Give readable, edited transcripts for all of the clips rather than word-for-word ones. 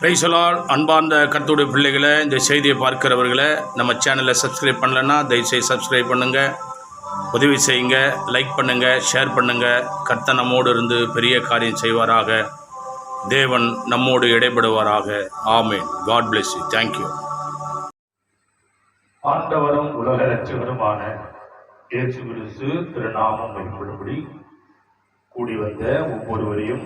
Praise the Lord. அன்பார்ந்த கர்த்தருடைய பிள்ளைகளை, இந்த செய்தியை பார்க்கிறவர்களை, நம்ம சேனலை சப்ஸ்கிரைப் பண்ணலைன்னா தயவுசெய்து சப்ஸ்கிரைப் பண்ணுங்கள், உதவி செய்யுங்க, லைக் பண்ணுங்கள், ஷேர் பண்ணுங்கள். கர்த்தர் நம்மோடு இருந்து பெரிய காரியம் செய்வாராக. தேவன் நம்மோடு இடைபடுவாராக. ஆமென். God bless you. தேங்க்யூ. ஆண்டவரும் உலக இரட்சகருமான இயேசு கிறிஸ்து திருநாமம் மகிமைப்படும்படி கூடி வந்த ஒவ்வொருவரையும்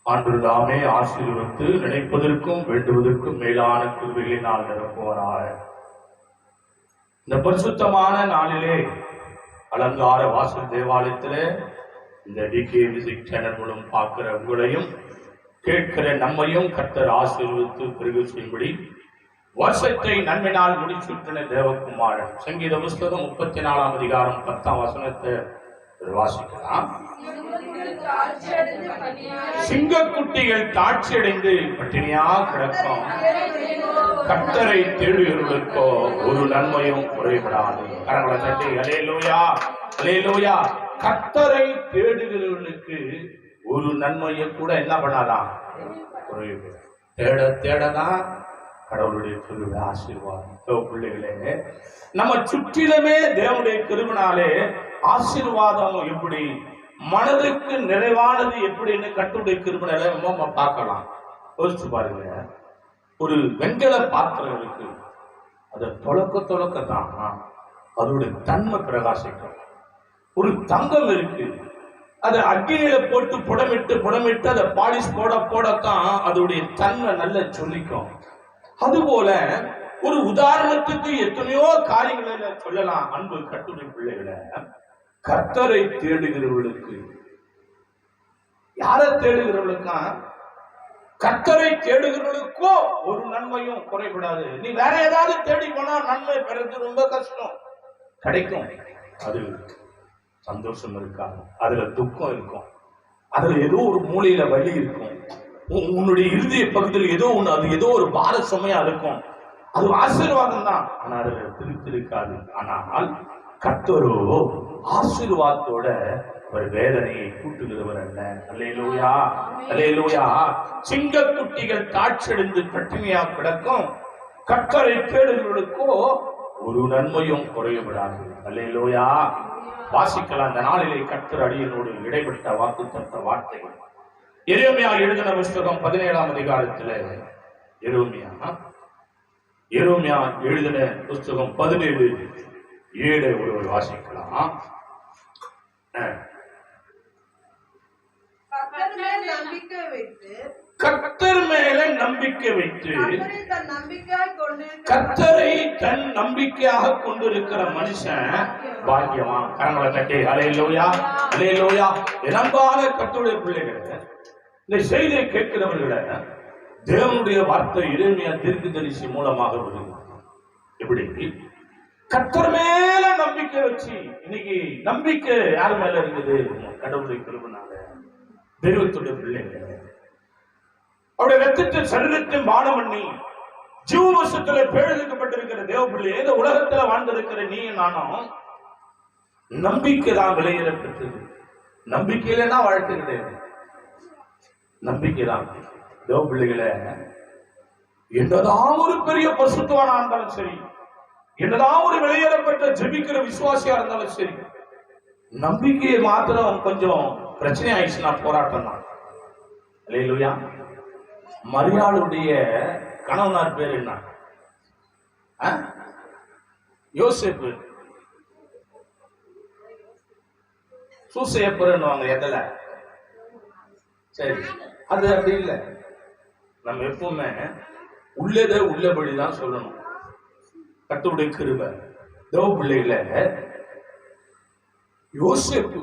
ஆண்டவர் தாமே ஆசீர்வதித்து நினைப்பதற்கும் வேண்டுவதற்கும் மேலான கிருபைகளினால் நிரப்புவாராக. இந்த பரிசுத்தமான நாளிலே அலங்கார வாசல் தேவாலயத்தில் இந்த டிகே மியூசிக் சேனல் மூலம் பார்க்கிற உங்களையும் கேட்கிற நம்மையும் கர்த்தர் ஆசீர்வதித்து பெருக செய்யும்படி வருஷத்தை நன்மையினால் முடிச்சுற்றின தேவகுமாரன். சங்கீத புஸ்தகம் 34ஆம் அதிகாரம் 10ஆம் வசனத்தை வாசிக்கலாம். சிங்கக்குட்டிகள் தாட்சியடைந்து பட்டினியா கிடக்கும், கர்த்தரை தேடுகிறவர்களுக்கோ ஒரு நன்மையும் குறைபடாது. கரங்களை தட்டி அல்லேலூயா, அல்லேலூயா. கர்த்தரை தேடுகிறவர்களுக்கு ஒரு நன்மையை கூட என்ன பண்ணாதான், குறைபடாது. தேட தேடதான் கடவுளுடைய கிருபை ஆசீர்வாதம். பிள்ளைகளே, நம்ம சுற்றிலுமே தேவனுடைய கிருபினாலே ஆசீர்வாதம் எப்படி, மனதுக்கு நிறைவானது எப்படின்னு கர்த்தருடைய கிருபினாலே நம்ம பார்க்கலாம். யோசிச்சு பாருங்க. ஒரு வெண்கல பாத்திரம் இருக்கு, அதை தொலைக்கத்தான் அதோடைய தன்மை பிரகாசிக்கும். ஒரு தங்கம் இருக்கு, அதை அக்னியில போட்டு புடமிட்டு அதை பாலிஷ் போடத்தான் அதோடைய தன்மை நல்ல சொல்லிக்கும். அதுபோல ஒரு உதாரணத்துக்கு எத்தனையோ காரியங்களை சொல்லலாம். அன்பு கர்த்தருடைய பிள்ளைகளை, கர்த்தரை தேடுகிறவர்களுக்கு, யாரை தேடுகிறவர்களுக்கா, கர்த்தரை தேடுகிறவர்களுக்கோ ஒரு நன்மையும் குறைபடாது. நீ வேற ஏதாவது தேடி போனா நன்மை பெறது ரொம்ப கஷ்டம். கிடைக்கும், அது சந்தோஷம் இருக்காது, அதுல துக்கம் இருக்கும், அதுல ஏதோ ஒரு மூலையில வலி இருக்கும், உன்னுடைய இறுதிய பகுதியில் ஏதோ ஒண்ணு, அது ஏதோ ஒரு பார சுமையா இருக்கும். அது ஆசீர்வாதம் தான், ஆனா அதுல திருப்தி இருக்காது. ஆனால் கர்த்தரோ ஆசீர்வாதத்தோட ஒரு வேதனையை கூட்டுகிறவர் அல்ல. அல்லேலூயா, அல்லேலூயா. சிங்கக்குட்டிகள் தாட்சியடைந்து பட்டினியா கிடக்கும், கர்த்தரை தேடுகிறவர்களுக்கோ ஒரு நன்மையும் குறையப்படாது. அல்லேலூயா. வாசிக்கலாம். அந்த நாளிலே கர்த்தர் அடியனோடு இடைப்பட்ட வாக்குத்தத்த வார்த்தைகள். எரேமியா எழுதின புஸ்தகம் 17ஆம் அதிகாரத்தில் எரேமியா எழுதின புஸ்தகம் 17:7 ஒருவர் வாசிக்கலாம். கர்த்தர் மேல நம்பிக்கை வைத்து கர்த்தரை தன் நம்பிக்கையாக கொண்டிருக்கிற மனுஷன் பாக்கியவான். கரங்களை தட்டி அல்லேலூயா, அல்லேலூயா. அன்பான கர்த்தருடைய பிள்ளைகளை, இந்த செய்தியை கேட்கிறவர்களை தேவனுடைய வார்த்தை எரேமியா தீர்க்கதரிசி மூலமாக வருகிறார். எப்படி? கர்த்தர் மேல நம்பிக்கை வச்சு. இன்னைக்கு நம்பிக்கை யார் மேல இருக்குது? கடவுளுடைய கிருபையினால. தெய்வத்துடைய பிள்ளைகள் அவருடைய ரத்தத்தை சரீரத்தையும் பானம் பண்ணி ஜீவவசத்துல பேழுக்கப்பட்டிருக்கிற தேவ பிள்ளை, இந்த உலகத்துல வாழ்ந்திருக்கிற நீ நானும் நம்பிக்கை தான் விலையேற பெற்றது. நம்பிக்கையிலன்னா வாழ்க்கை கிடையாது, நம்பிக்கைதான். தேவ பிள்ளைகளை, என்னதான் ஒரு பெரிய பரிசுத்தவானா இருந்தாலும் சரி, என்னதான் ஒரு வெளியேறப்பட்ட ஜெபிக்கிற விசுவாசியா இருந்தாலும் சரி, நம்பிக்கையை மாத்திரம் கொஞ்சம் பிரச்சனை ஆயிடுச்சுன்னா போராட்டம் தான். அல்லேலூயா. மரியாளுடைய கணவனார் பேர் என்ன? யோசேப்பு. சூசையப்பருன்னுவாங்க. எதில்? சரி, அது அப்படி இல்லை. நம்ம எப்பவுமே உள்ளதை உள்ளபடிதான் சொல்லணும். கர்த்தருடைய கிருபை. தேவ பிள்ளைகளை, யோசேப்பு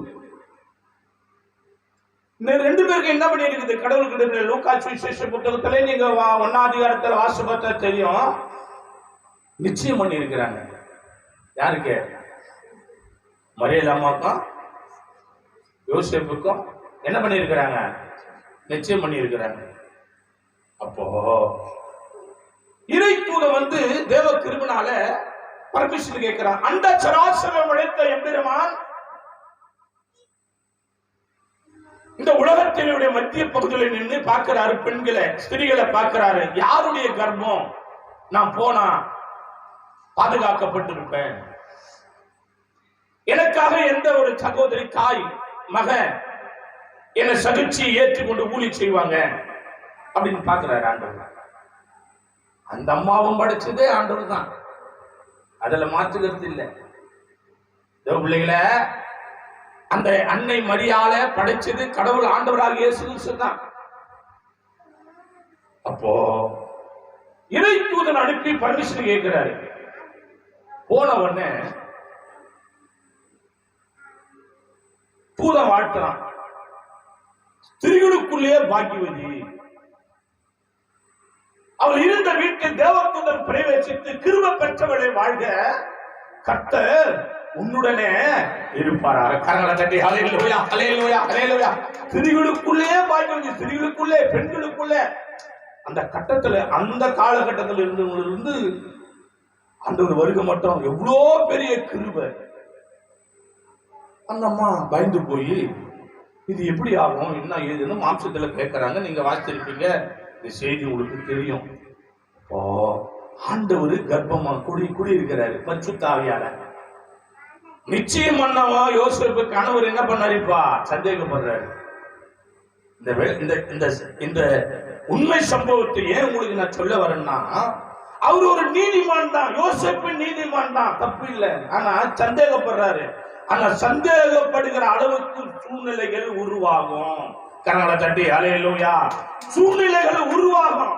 ரெண்டு பேருக்கு என்ன பண்ணி இருக்குது? கடவுள் கிருபை. லூக்கா சுவிசேஷ புத்தகத்திலே நீங்க 1ஆம் அதிகாரத்தில் வாசிப்பா தெரியும், நிச்சயம் பண்ணி இருக்கிறாங்க. யாருக்கு? மரியாதை அம்மாவுக்கும் யோசேப்புக்கும் என்ன பண்ணி இருக்கிறாங்க? நிச்சயம் பண்ணி இருக்கிறாங்க. அப்போ இறைத்தூதன் வந்து தேவ கிருபையினால பர்மிஷன் கேட்கிறான். அந்த சராசரம் உழைத்த எம்பெருமான் இந்த உலகத்தினுடைய மத்திய பகுதியில் நின்று பார்க்கிறாரு, பெண்களை ஸ்திரீகளை பார்க்கிறாரு. யாருடைய கர்ப்பம் நான் போனா பாதுகாக்கப்பட்டிருப்பேன், எனக்காக எந்த ஒரு சகோதரி தாய் மக என்னை சகிச்சு ஏற்றுக்கொண்டு ஊழி செய்வாங்க அப்படின்னு பார்க்கிறாரு ஆண்டவர். அந்த அம்மாவும் படைச்சதே ஆண்டவர் தான், அதுல மாற்றுகிறது இல்லை. பிள்ளைகளை அந்த அன்னை மரியாள படைச்சது கடவுள் ஆண்டவராக இயேசு கிறிஸ்து தான். அப்போ இறை தூதன் அனுப்பி பர்மிஷன் கேட்கிறாரு. போன உடனே தூதன் வாழ்த்தான், ஸ்திரீகளுக்குள்ளே பாக்கியவதி, அவள் இருந்த வீட்டில் தேவதூதன் பிரவேசித்து கிருபை பெற்றவளை வாழ்க, கர்த்தர் உன்னுடனே இருப்பாராக. கரங்களை தட்டி ஹல்லேலூயா ஹல்லேலூயா ஹல்லேலூயா. ஸ்திரீகளுக்குள்ளே பாக்கியவதி, ஸ்திரீகளுக்குள்ளே பெண்களுக்குள்ளே. அந்த கட்டத்துல அந்த காலகட்டத்தில் இருந்து ஆண்டவர் வருகை மட்டும் எவ்வளோ பெரிய கிருபை. அந்த அம்மா பயந்து போய் இது எப்படி ஆகும் என்ன ஏதுன்னு மாம்சத்துல கேட்கறாங்க. நீங்க வாசிச்சிருப்பீங்க, இந்த செய்தி உங்களுக்கு தெரியும். இப்போ ஆண்டவர் கர்ப்பமா குடியிருக்கிறாரு பரிசுத்த ஆவியால. நிச்சயம் பண்ணவா யோசேப்பு கணவர் என்ன பண்ணாருப்பா சந்தேகப்படுறாரு. இந்த உண்மை சம்பவத்தை ஏன் உங்களுக்கு நான் சொல்ல வரேன்னா, அவர் ஒரு நீதிமான் தான், யோசேப்பு நீதிமான் தான், தப்பு இல்லை. ஆனா சந்தேகப்படுறாரு. ஆனா சந்தேகப்படுகிற அளவுக்கு சூழ்நிலைகள் உருவாகும். கரங்களை தட்டி ஹல்லேலூயா. சூழ்நிலைகள் உருவாகும்,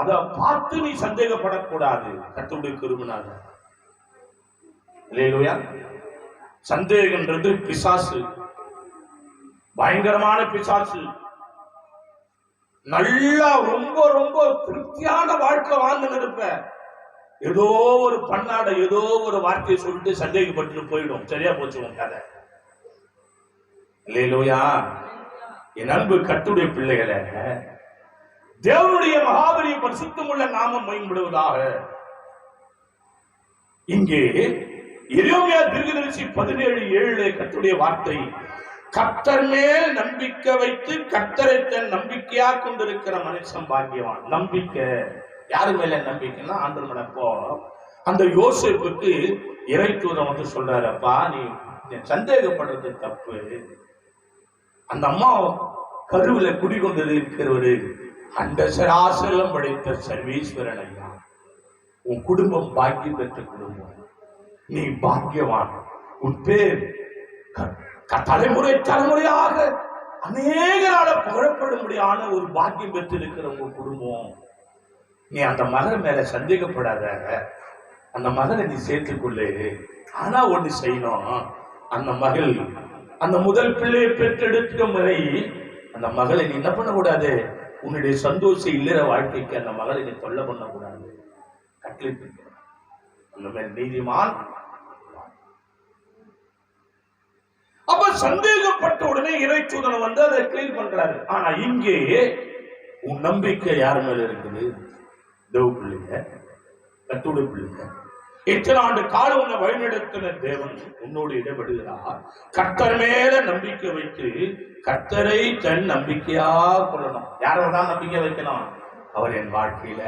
அதை பார்த்து நீ சந்தேகப்படக்கூடாது. கர்த்தருடைய கிருபையினால ஹல்லேலூயா. சந்தேகம்ன்றது பிசாசு, பயங்கரமான பிசாசு. நல்லா ரொம்ப ரொம்ப திருப்தியான வாழ்க்கை வாழ்ந்து இருப்ப, ஏதோ ஒரு பன்னாட ஏதோ ஒரு வார்த்தையை சொல்லிட்டு சந்தேகப்பட்டு போயிடும். சரியா போச்சு உன் கதை. ஹல்லேலூயா. என் அன்பு கர்த்தருடைய பிள்ளைகளை, தேவனுடைய மகாபலி பரிசுத்தமுள்ள நாமம் மகிமைப்படுவதாக. இங்கே எரேமியா தீர்க்கதரிசி 17:7 கர்த்தருடைய வார்த்தை, கர்த்தர் மேல் நம்பிக்கை வைத்து கர்த்தரை தன் நம்பிக்கையா கொண்டிருக்கிற மனுஷன் பாக்கியவான். நம்பிக்கை யாரு மேல நம்பிக்கைன்னா ஆண்டவர் மேல. அப்போ அந்த யோசேப்புக்கு இறை தூதன் வந்து சொல்றாரு, அப்பா நீ சந்தேகப்படுறது தப்பு. அந்த அம்மா கருவில குடிகொண்டு இருக்கிறவரு அந்த சராசரம் படைத்த சர்வீஸ்வரன் ஐயா. உன் குடும்பம் பாக்கியம் பெற்ற குடும்பம், நீ பாக்கியவான். உன் பேர் தலைமுறை தலைமுறையாக அநேகரால புகழப்படும்படியான ஒரு பாக்கியம் பெற்றிருக்கிற உங்க குடும்பம். நீ அந்த மகன் மேல சந்தேகப்படாத, அந்த மகனை நீ சேர்த்துக்கொள்ளு. ஆனா ஒண்ணு செய்யணும், அந்த மகள் அந்த முதல் பிள்ளையை பெற்றெடுத்த முறை அந்த மகளை நீ என்ன பண்ணக்கூடாது, உன்னுடைய சந்தோஷம் இல்லற வாழ்க்கைக்கு அந்த மகளை நீ தொல்லை பண்ணக்கூடாது. கட்டளை அந்த மாதிரி நீதிமான். அப்ப சந்தேகப்பட்ட உடனே இறை தூதன் வந்து அதை கிளீன் பண்றாரு. ஆனா இங்கே உன் நம்பிக்கை யார் மேல இருக்குது? தேவ பிள்ளைங்க, கர்த்தருடைய பிள்ளைங்க. எத்தனை ஆண்டு காலம் உன்னை வழிநடத்தின தேவன் உன்னோடு இடப்படுகிறார். கர்த்தர் மேல நம்பிக்கை வைத்து கர்த்தரை தன் நம்பிக்கையா கொள்ளணும். யாரதான் நம்பிக்கை வைக்கணும்? அவர் என் வாழ்க்கையில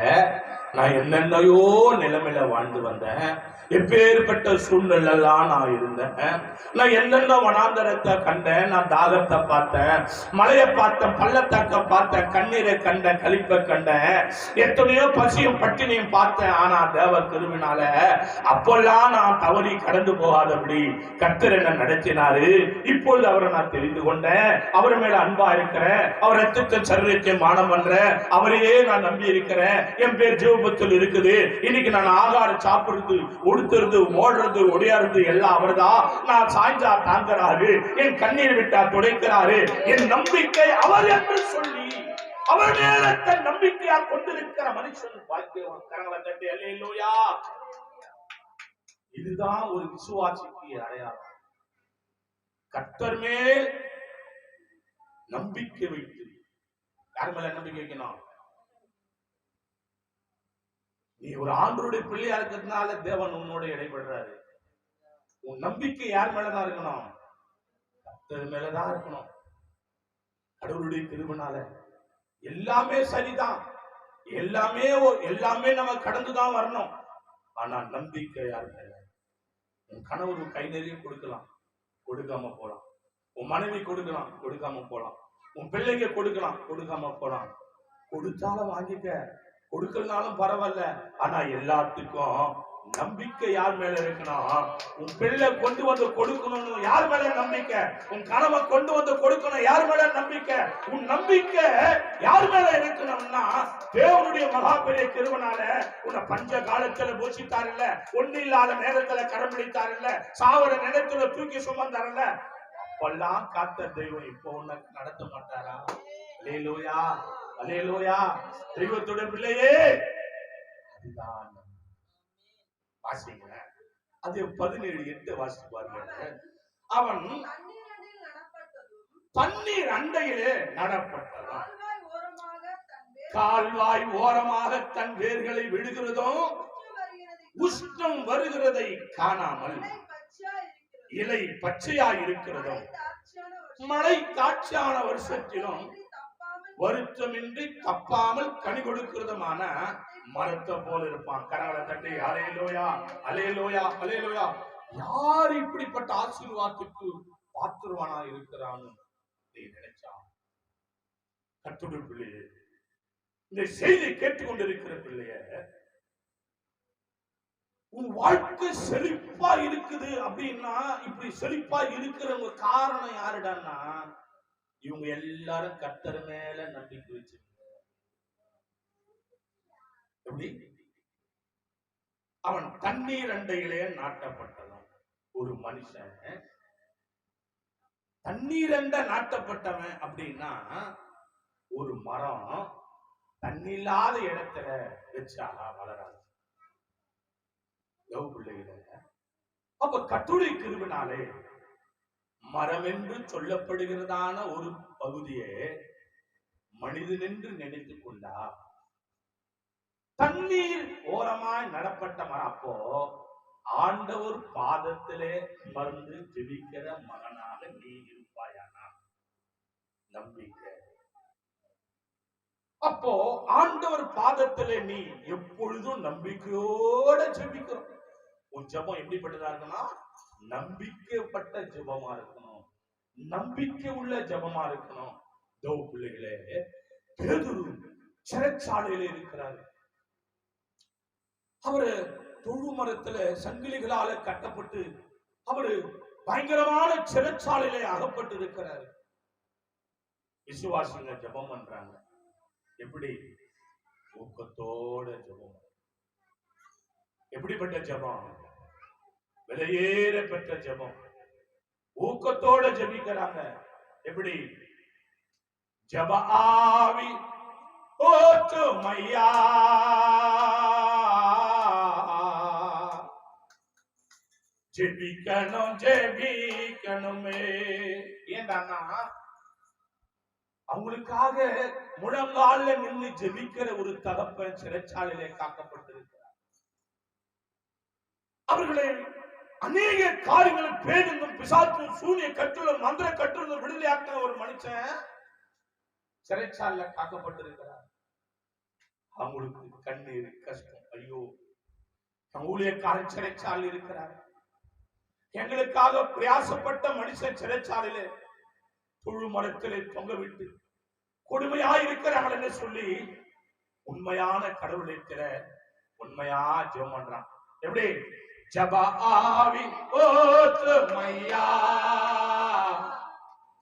நான் என்னென்னையோ நிலைமையில வாழ்ந்து வந்தேன், எப்பேற்பட்ட சூழ்நிலாம் நான் இருந்தேன், நான் என்னென்ன வனாந்தரத்தை கண்டேன், நான் தாகத்தை பார்த்தேன், மலையை பார்த்தேன், பள்ளத்தாக்க பார்த்தேன், கண்ணீரை கண்டேன், கழிப்பை கண்டேன், எத்தனையோ பசியும் பட்டினியும் பார்த்தேன். ஆனா தேவ கிருபையினால அப்பெல்லாம் நான் தவறி கடந்து போகாதபடி கர்த்தர் என்ன நடத்தினாரு. இப்பொழுது அவரை நான் தெரிந்து கொண்டேன், அவர் மேல அன்பா இருக்கிறேன், அவர் ரத்தத்தை சரீரத்தை மானம் பண்றேன், அவரையே நான் நம்பி இருக்கிறேன். என் பேர் ஜீவபத்தில் இருக்குது. இன்னைக்கு நான் ஆகாரம் சாப்பிடுறது, உடுத்துறது, ஓடுறது, ஒடியாடுறது எல்லாம் அவர்தான். நான் சாய்ந்தா தாங்கிறாரு, என் கண்ணீர் விட்டா துடைக்கிறாரு. என் நம்பிக்கை அவர் என்று சொல்லி அவர் மேல தன் நம்பிக்கையா கொண்டிருக்கிற மனுஷன் பாக்கியவான். கரங்களை தட்டி அல்லேலூயா. இதுதான் ஒரு விசுவாசிக்கு அடையாளம். கர்த்தர் மேல் நம்பிக்கை வைத்து. யார் மேல நம்பிக்கை வைக்கணும்? நீ ஒரு ஆண்டவருடைய பிள்ளையா இருக்கிறதுனால தேவன் உன்னோட இடைபடுறாரு. உன் நம்பிக்கை யார் மேலதான் இருக்கணும்? கர்த்தர் மேலதான் இருக்கணும். கடவுளுடைய கிருபைனால எல்லாமே சரிதான், எல்லாமே எல்லாமே நம்ம கடந்துதான் வரணும். ஆனா நம்பிக்கை யாருக்கு? உன் கணவர் கை நிறைய கொடுக்கலாம், கொடுக்காம போலாம். உன் மனைவி கொடுக்கலாம், கொடுக்காம போலாம். உன் பிள்ளைங்க கொடுக்கலாம், கொடுக்காம போலாம். கொடுத்தாலும் வாங்கிக்க, கொடுக்கலனாலும் பரவாயில்ல. ஆனா எல்லாத்துக்கும் நம்பிக்கை யார் மேல இருக்கணும்? உன் பிள்ளை கொண்டு வந்து கொடுக்கணும், யார் மேல நம்பிக்கை? உன் கணவன் கொண்டு வந்து கொடுக்கணும், யார் மேல நம்பிக்கை? உன் நம்பிக்கை யார் மேல இருக்கணும்னா தேவனுடைய மகா பெரிய கிருபைனால உன்னை பஞ்ச காலத்துல போஷித்தார் இல்ல, ஒண்ணு இல்லாத நேரத்துல கரம் பிடித்தார் இல்ல, சாவர நேரத்துல தூக்கி சுமந்தார் இல்ல, அப்பெல்லாம் காத்த தெய்வம் இப்போ உனக்கு நடத்த மாட்டாரா? அல்லேலூயா, அல்லேலூயா. தெய்வத்தோட பிள்ளையே, அதுதான் வாசிங்க. அது 17:8 வாசித்து பாருங்க. அவன் தண்ணீர் அண்டையிலே நடப்பட்டதும் கால்வாய் ஓரமாக தன் வேர்களை விடுகிறதும் உஷ்ணம் வருகிறதை காணாமல் இலை பச்சையாய் இருக்கிறதும் மழை காட்சியான வருஷத்திலும் வருத்தமின்றி தப்பாமல் கனி கொடுக்கிறதுமான மரத்தை போல இருப்பான். கரங்களை தட்டி அல்லேலூயா, அல்லேலூயா, அல்லேலூயா. யார் இப்படிப்பட்ட ஆசீர்வாதத்துக்கு பாத்திரவானா இருக்கிறான்னு நீ நினைச்சா? கர்த்தருடைய பிள்ளையே, இந்த செய்தியை கேட்டுக்கொண்டிருக்கிற பிள்ளைய, உன் வாழ்க்கை செழிப்பா இருக்குது அப்படின்னா, இப்படி செழிப்பா இருக்கிறவங்க காரணம் யாருடான்னா, இவங்க எல்லாரும் கர்த்தர் மேல நம்பிக்கை வச்சு. எப்படி? அவன் தண்ணீர் அண்டையிலே நாட்டப்பட்டவன். ஒரு மனுஷன் தண்ணீர் அண்ட நாட்டப்பட்டவன் அப்படின்னா, ஒரு மரம் தண்ணி இல்லாத இடத்துல வச்சா வளராது. அப்ப கர்த்தருடைய கிருபையினாலே மரம் என்று சொல்லப்படுகிறதான ஒரு பகுதியை மனிதன் என்று நினைத்துக் கொண்டா, தண்ணீர் ஓரமாய் நடப்பட்ட மரம். அப்போ ஆண்டவர் பாதத்திலே மருந்து ஜெபிக்கிற மகனாக நீ இருப்பாயானா? நம்பிக்கை. அப்போ ஆண்டவர் பாதத்திலே நீ எப்பொழுதும் நம்பிக்கையோட ஜெபிக்கிறோம். உன் ஜெபம் எப்படிப்பட்டதா இருக்குன்னா, நம்பிக்கைப்பட்ட ஜெபமா இருக்கணும், நம்பிக்கை உள்ள ஜெபமா இருக்கணும். தேவ பிள்ளைகளே, பேதுரு சிறைச்சாலையில இருக்கிறாரு. அவரு தொழு மரத்துல சங்கிலிகளால கட்டப்பட்டு அவரு பயங்கரமான சிறைச்சாலையில அகப்பட்டு இருக்கிறாரு. விசுவாசிங்க ஜெபம் பண்றாங்க. எப்படி? ஊக்கத்தோட ஜெபம். எப்படிப்பட்ட ஜெபம்? விலையேற பெற்ற ஜெபம். ஊக்கத்தோட ஜெபிக்கிறாங்க. எப்படி? ஜெப ஆவி ஓட்டுமையா, ஜெபிக்கணும் ஜெபிக்கணுமே. ஏன்டானா, அவங்களுக்காக முழங்கால நின்று ஜெபிக்கிற ஒரு தகப்பன் சிறைச்சாலையிலே காக்கப்பட்டிருக்கிறார். அவர்களை அநேக காரியங்களும் பேருந்தும் பிசாசும் சூனிய கட்டுள்ள மந்திர கட்டுள்ள விடுதலையாக்கின ஒரு மனுஷன் சிறைச்சாலையில காக்கப்பட்டிருக்கிறார். அவங்களுக்கு கண்ணீர் கஷ்டம். ஐயோ, ஊழியக்காரன் சிறைச்சாலை இருக்கிறார். எங்களுக்காக பிரயாசப்பட்ட மனுஷன் சிறைச்சாலையில தொழு மரத்திலே தொங்க விட்டு கொடுமையாயிருக்கிறார்கள் என்று சொல்லி உண்மையான கடவுள் இருக்கிற உண்மையா ஜெபம் பண்றான். எப்படி? ஜெப ஆவி ஓட்டுமையா,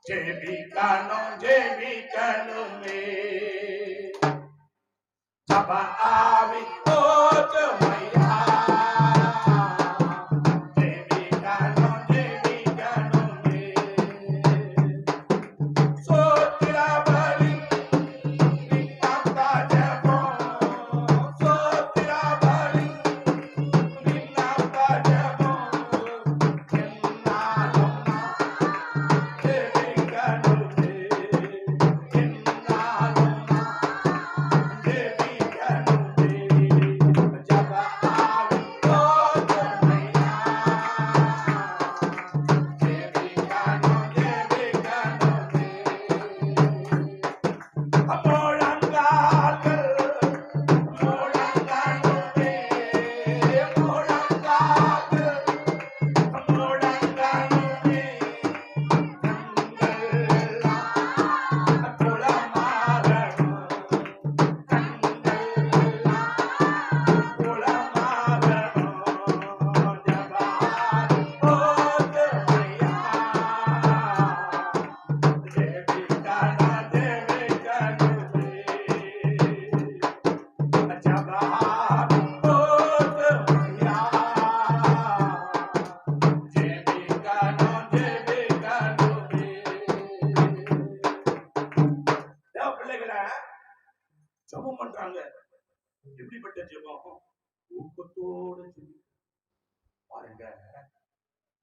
ஜெபிக்கணும் ஜெபிக்கணுமே. ஜெப ஆவி ஓட்டுமையா, Jabba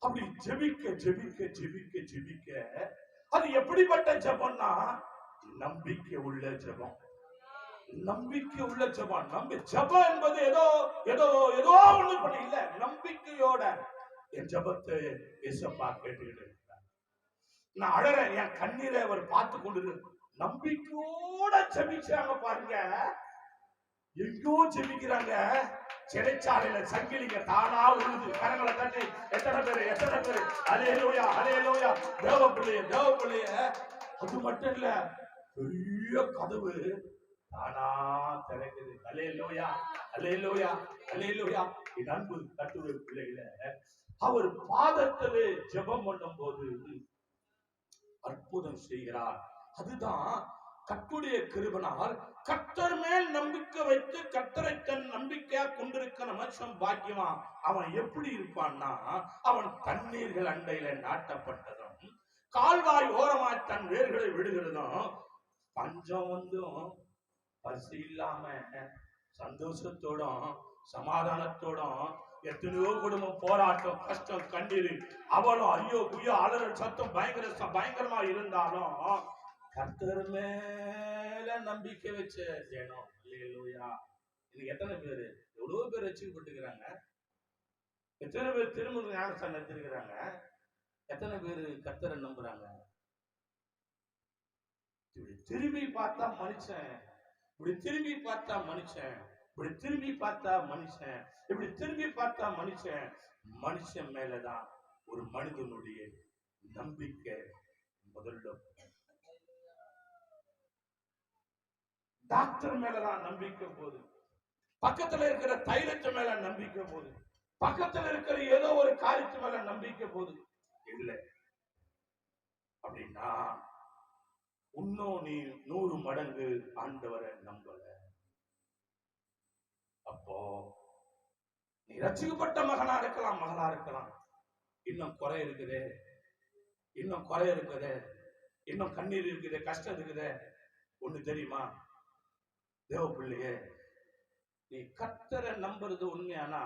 அப்படி ஜெபிக்க ஜெபிக்க ஜெபிக்க ஜெபிக்க அது எப்படிப்பட்ட ஜெபம்னா நம்பிக்கை உள்ள ஜெபம். நம்பிக்கை உள்ள ஜெபம். ஜெபம் என்பது ஏதோ ஏதோ ஏதோ ஒண்ணு பண்ண இல்ல, நம்பிக்கையோட என் ஜெபத்தை இயேசப்பா கேட்டுக்கிட்டு இருக்கிறார். நான் அழறேன், என் கண்ணீரை அவர் பார்த்து கொண்டு நம்பிக்கையோட ஜெபிச்சாங்க பாருங்க. எங்கோ ஜெபிக்கிறாங்க, சிறைச்சாலையில சங்கிலிங்க தானா உழுது. கரங்களை தட்டி எத்தனை பேரு அல்லேலூயா அல்லேலூயா தேவ பிள்ளைய. அது மட்டும் இல்ல, பெரிய கதவு தானா திறக்குது. அல்லேலூயா அல்லேலூயா அல்லேலூயா. என் அன்பு கர்த்தருடைய பிள்ளைகளை அவர் பாதத்திலே ஜெபம் பண்ணும் போது அற்புதம் செய்கிறார். அதுதான் கர்த்தருடைய கிருபையால் கர்த்தர் மேல் நம்பிக்கை வைத்து கர்த்தரை தன் நம்பிக்கையா கொண்டிருக்கிற மனுஷன் பாக்கியமா. அவன் எப்படி இருப்பான்னா, அவன் தண்ணீர்கள் அண்டையில நாட்டப்பட்டதும் கால்வாய் ஓரமாய் தன் வேர்களை விடுகிறதும் பஞ்சம் வந்தும் பசி இல்லாம சந்தோஷத்தோடும் சமாதானத்தோடும் எத்தனையோ குடும்பம் போராட்டம் கஷ்டம் கண்ணீர் அவளும் ஐயோ குய்யோ அலறல் சத்தம் பயங்கரமா இருந்தாலும் கர்த்தர் மேல நம்பிக்கை வச்ச ஜனம். அல்லேலூயா. இன்னைக்கு எத்தனை பேரு எவ்வளவு பேர் ரட்சிக்கப்பட்டிருக்கிறாங்க, எத்தனை பேர் திரும்ப ஞானஸ்தானம் எடுத்திருக்கிறாங்க, எத்தனை பேரு கர்த்தரை நம்புறாங்க. இப்படி திரும்பி பார்த்தா மனுஷன், இப்படி திரும்பி பார்த்தா மனுஷன், இப்படி திரும்பி பார்த்தா மனுஷன், இப்படி திரும்பி பார்த்தா மனுஷன். மனுஷன் மேலதான் ஒரு மனிதனுடைய நம்பிக்கை முதல்ல. டாக்டர் மேலதான் நம்பிக்கை போகுது, பக்கத்துல இருக்கிற தைலத்து மேல நம்பிக்கை போகுது, பக்கத்துல இருக்கிற ஏதோ ஒரு காரியத்து மேல நம்பிக்கை போகுது. இல்லை அப்படின்னா இன்னும் நீ 100 மடங்கு ஆண்டவரை நம்பல. அப்போ நீ ரட்சிக்கப்பட்ட மகனா இருக்கலாம், மகளா இருக்கலாம். இன்னும் குறை இருக்குதே, இன்னும் குறை இருக்குதே, இன்னும் கண்ணீர் இருக்குதே, கஷ்டம் இருக்குதே. ஒண்ணு தெரியுமா தேவ பிள்ளையே, நீ கர்த்தரை நம்புறது உண்மையானா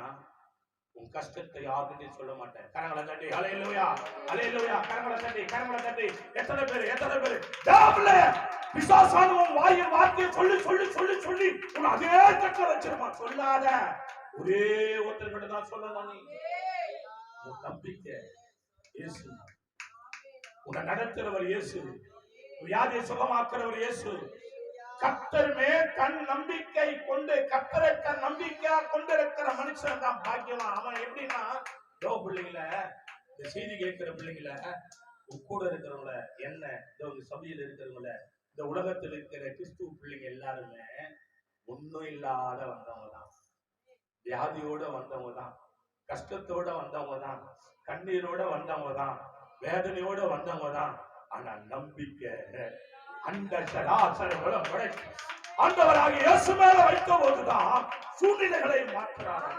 உன் கஷ்டத்தை யாருக்கிட்டையும் சொல்ல மாட்டேன். கரங்களை தட்டி அல்லேலூயா அல்லேலூயா. கரங்களை தட்டி எத்தனை பேரு தேவ பிசாசானவன் வாயின் வார்த்தையை சொல்லி சொல்லி சொல்லி சொல்லி உன் அதே தக்க வச்சிருமா. சொல்லாத, ஒரே ஒருத்தர்கிட்ட தான் சொல்லணும். நீ உன் நம்பிக்கை இயேசு, உன்னை நடத்துறவர் இயேசு, வியாதியை சுகமாக்குறவர் இயேசு. கர்த்தர் மேல் தன் நம்பிக்கை கொண்டு கர்த்தரை தன் நம்பிக்கையா கொண்டிருக்கிற மனுஷன் தான் பாக்கியமா. அவன் எப்படின்னா, தேவ பிள்ளைங்கள, இந்த செய்தி கேட்கிற பிள்ளைங்கள, கூட இருக்கிறவங்கள, என்ன சபையில் இருக்கிறவங்கள, இந்த உலகத்தில் இருக்கிற கிறிஸ்துவ பிள்ளைங்க எல்லாருமே ஒன்னும் இல்லாத வந்தவங்க தான், வியாதியோட வந்தவங்க தான், கஷ்டத்தோட வந்தவங்க தான், கண்ணீரோட வந்தவங்க தான், வேதனையோட வந்தவங்க தான். ஆனா நம்பிக்கை அந்த சராசரங்களை ஆண்டவராகிய இயேசு மேல வைத்த போதுதான் சூழ்நிலைகளை மாற்றுறார்.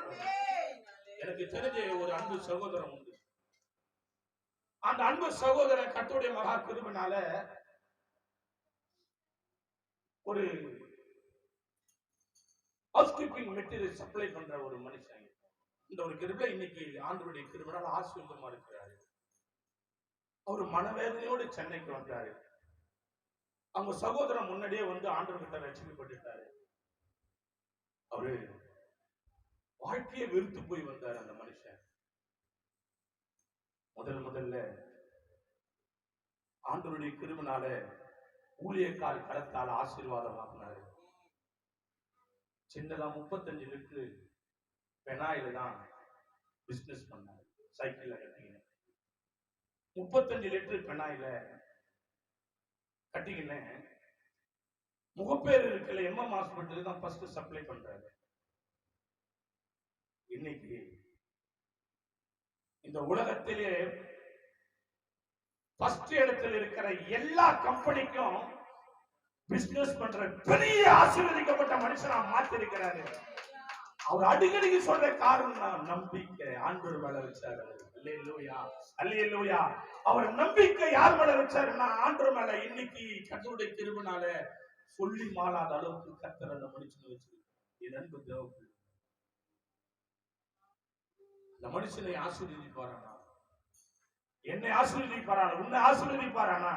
எனக்கு தெரிஞ்ச ஒரு அன்பு சகோதரன் உண்டு. அந்த அன்பு சகோதரன் கர்த்தருடைய மகா கிருபையினால ஒரு ஹவுஸ் கீப்பிங் மெட்டீரியல் சப்ளை பண்ற ஒரு மனுஷன். இந்த ஒரு கிருபை இன்னைக்கு ஆண்டவருடைய கிருபையினால ஆசீர்வாதமா இருக்கிறாரு. அவர் மனவேதனையோடு சென்னைக்கு வந்தாரு. அவங்க சகோதரன் முன்னாடியே வந்து ஆண்டவர்கிட்ட ரட்சிக்கப்பட்டுட்டாரு. அவரு வாழ்க்கையை வெறுத்து போய் வந்தார். அந்த மனுஷன் முதல்ல ஆண்டவருடைய கிருபையினால ஊழியக்கால் கரத்தால் ஆசீர்வாதமாக்குனாரு. சின்னதா 35 லிட்டரு பெனாயில தான் பிசினஸ் பண்ணாரு. சைக்கிள்ல கட்டிக்கினேன் 35 லிட்டரு பெனாயில கட்டிக்கினேன். முகப்பேர் இருக்கிற எம்எம் ஹாஸ்பிட்டல் தான் ஃபர்ஸ்ட் சப்ளை பண்றாரு. இன்னைக்கு இந்த உலகத்திலே ஃபர்ஸ்ட் இடத்தில் இருக்கிற எல்லா கம்பெனிக்கும் பிசினஸ் பண்ற பெரிய ஆசீர்வதிக்கப்பட்ட மனுஷனா மாத்தி இருக்கிறாரு. அவர் அடிக்கடி சொல்ற காரணம் நம்பிக்கை. ஆண்டவர் மேல வச்சாரு. அல்லேலூயா அல்லேலூயா. அவர் நம்பிக்கை யார் மேல வச்சாருன்னா ஆண்டவர் மேல. இன்னைக்கு கர்த்தருடைய கிருபையினால சொல்லி மாளாத அளவுக்கு கர்த்தர் அந்த மனுஷனை வச்சிருக்காரு. என் அன்பு தேவப்பிள்ளை, அந்த மனுஷனை ஆசீர்வதிப்பாரானா என்னை ஆசீர்வதிப்பாரான, உன்னை ஆசீர்வதிப்பாரானா,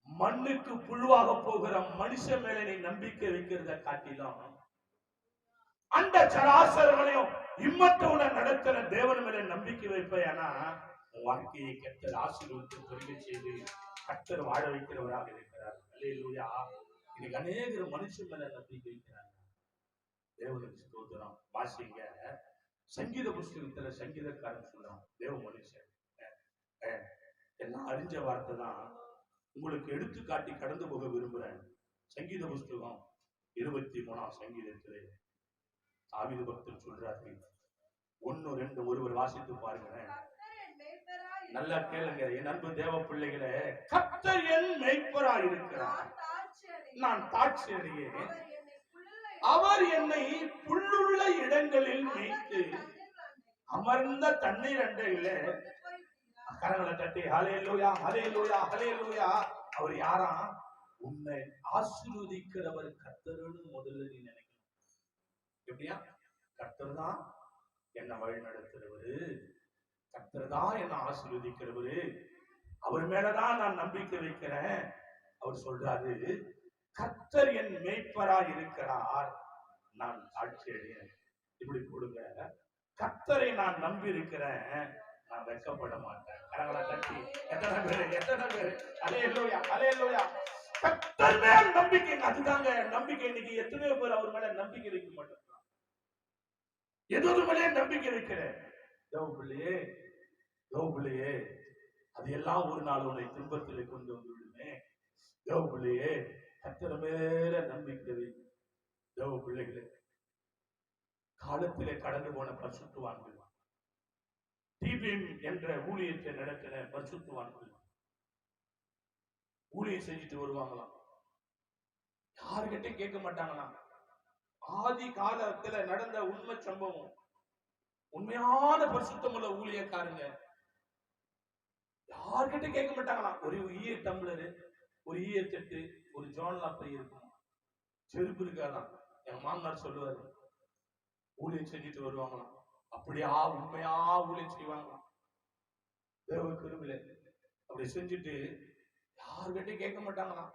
மண்ணுக்கு புழுவாக போகிற மனுஷன் மேல நீ நம்பிக்கை வைக்கிறத காட்டிலும் அந்த சராசரங்களையும் இம்மத்தோட நடத்துற தேவன் மேல நம்பிக்கை வைப்பேனா உன் வாழ்க்கையை கர்த்தர் ஆசீர்வதித்து பெருக செய்து கர்த்தர் வாழ வைக்கிறவராக இருக்கிறார். அல்லேலூயா. இன்னைக்கு அநேகர் மனுஷன் மேல நம்பிக்கை வைக்கிறாங்க. தேவனுக்கு ஸ்தோத்திரம். வாசிங்க சங்கீத புஸ்தகத்துல சங்கீதக்காரன் சொல்றான், தேவ மனுஷன் எல்லாம் அறிஞ்ச வார்த்தை தான் உங்களுக்கு எடுத்துக்காட்டி கடந்து போக விரும்புறேன். சங்கீத புஸ்தகம் 23ஆம் சங்கீதத்திலே தாவீது பக்தர் சொல்றாரு, 1, 2 ஒருவர் வாசித்து பாருங்க. நல்லா கேளுங்க என் அன்பு தேவ பிள்ளைகளே. கர்த்தர் என் மேய்ப்பராய் இருக்கிறார், நான் தாட்சி அடையேன். அவர் என்னை புல்லுள்ள இடங்களில் மேய்த்து அமர்ந்த தண்ணீர் அண்டையிலே. கரங்களை தட்டி ஹல்லேலூயா ஹல்லேலூயா ஹல்லேலூயா. அவர் யாரா? உன்னை ஆசீர்வதிக்கிறவர் கர்த்தர்னு முதல்ல நீ நினைக்கணும். எப்படியா? கர்த்தர் தான் என்ன வழி நடத்துறவரு, கர்த்தர் தான் என்ன ஆசீர்வதிக்கிறவரு, அவர் மேலதான் நான் நம்பிக்கை வைக்கிறேன். அவர் சொல்றாரு, கர்த்தர் என் மேய்ப்பராய் இருக்கிறார், நான் சாட்சி அடையேன். இப்படி கொடுங்க, கர்த்தரை நான் நம்பி இருக்கிறேன், நான் வெட்கப்பட மாட்டேன். கரங்களை தட்டி எத்தனை பேரு அல்லேலூயா அல்லேலூயா. கர்த்தர் மேல் நம்பிக்கை, அதுதாங்க நம்பிக்கை. இன்னைக்கு எத்தனையோ பேர் அவர் மேல நம்பிக்கை வைக்க மாட்டேன். ஏதோ மேலே நம்பிக்கை வைக்கிறேன். தேவ பிள்ளையே, அது எல்லாம் ஒரு நாள் உன்னை துன்பத்திலே கொண்டு வந்து விடுமே. தேவ பிள்ளையே, கர்த்தர் மேல நம்பிக்கை வை. தேவ பிள்ளைகளே, காலத்திலே கடந்து போன பரிசுத்தவான்கள், டிபிஎம் என்ற ஊழியத்தை நடத்தின பரிசுத்தவான்கள் ஊழியம் செஞ்சுட்டு வருவாங்களாம். யாருகிட்ட கேட்க மாட்டாங்களாம். ஆதி காலத்துல நடந்த உண்மை சம்பவம். உண்மையான பரிசுத்தமுள்ள ஊழியக்காரங்க யார்கிட்ட கேட்க மாட்டாங்களாம். ஒரு ஈய டம்ளரு, ஒரு ஈய தட்டு, ஒரு ஜோன்லா பை இருக்கும், செருப்பு இருக்காதான். என் மாமனார் சொல்லுவாரு, ஊழியம் செஞ்சுட்டு வருவாங்களாம். அப்படியா உண்மையா ஊழியம் செய்வாங்களாம். தேவ கிருபையில அப்படி செஞ்சுட்டு யார்கிட்ட கேட்க மாட்டாங்களாம்.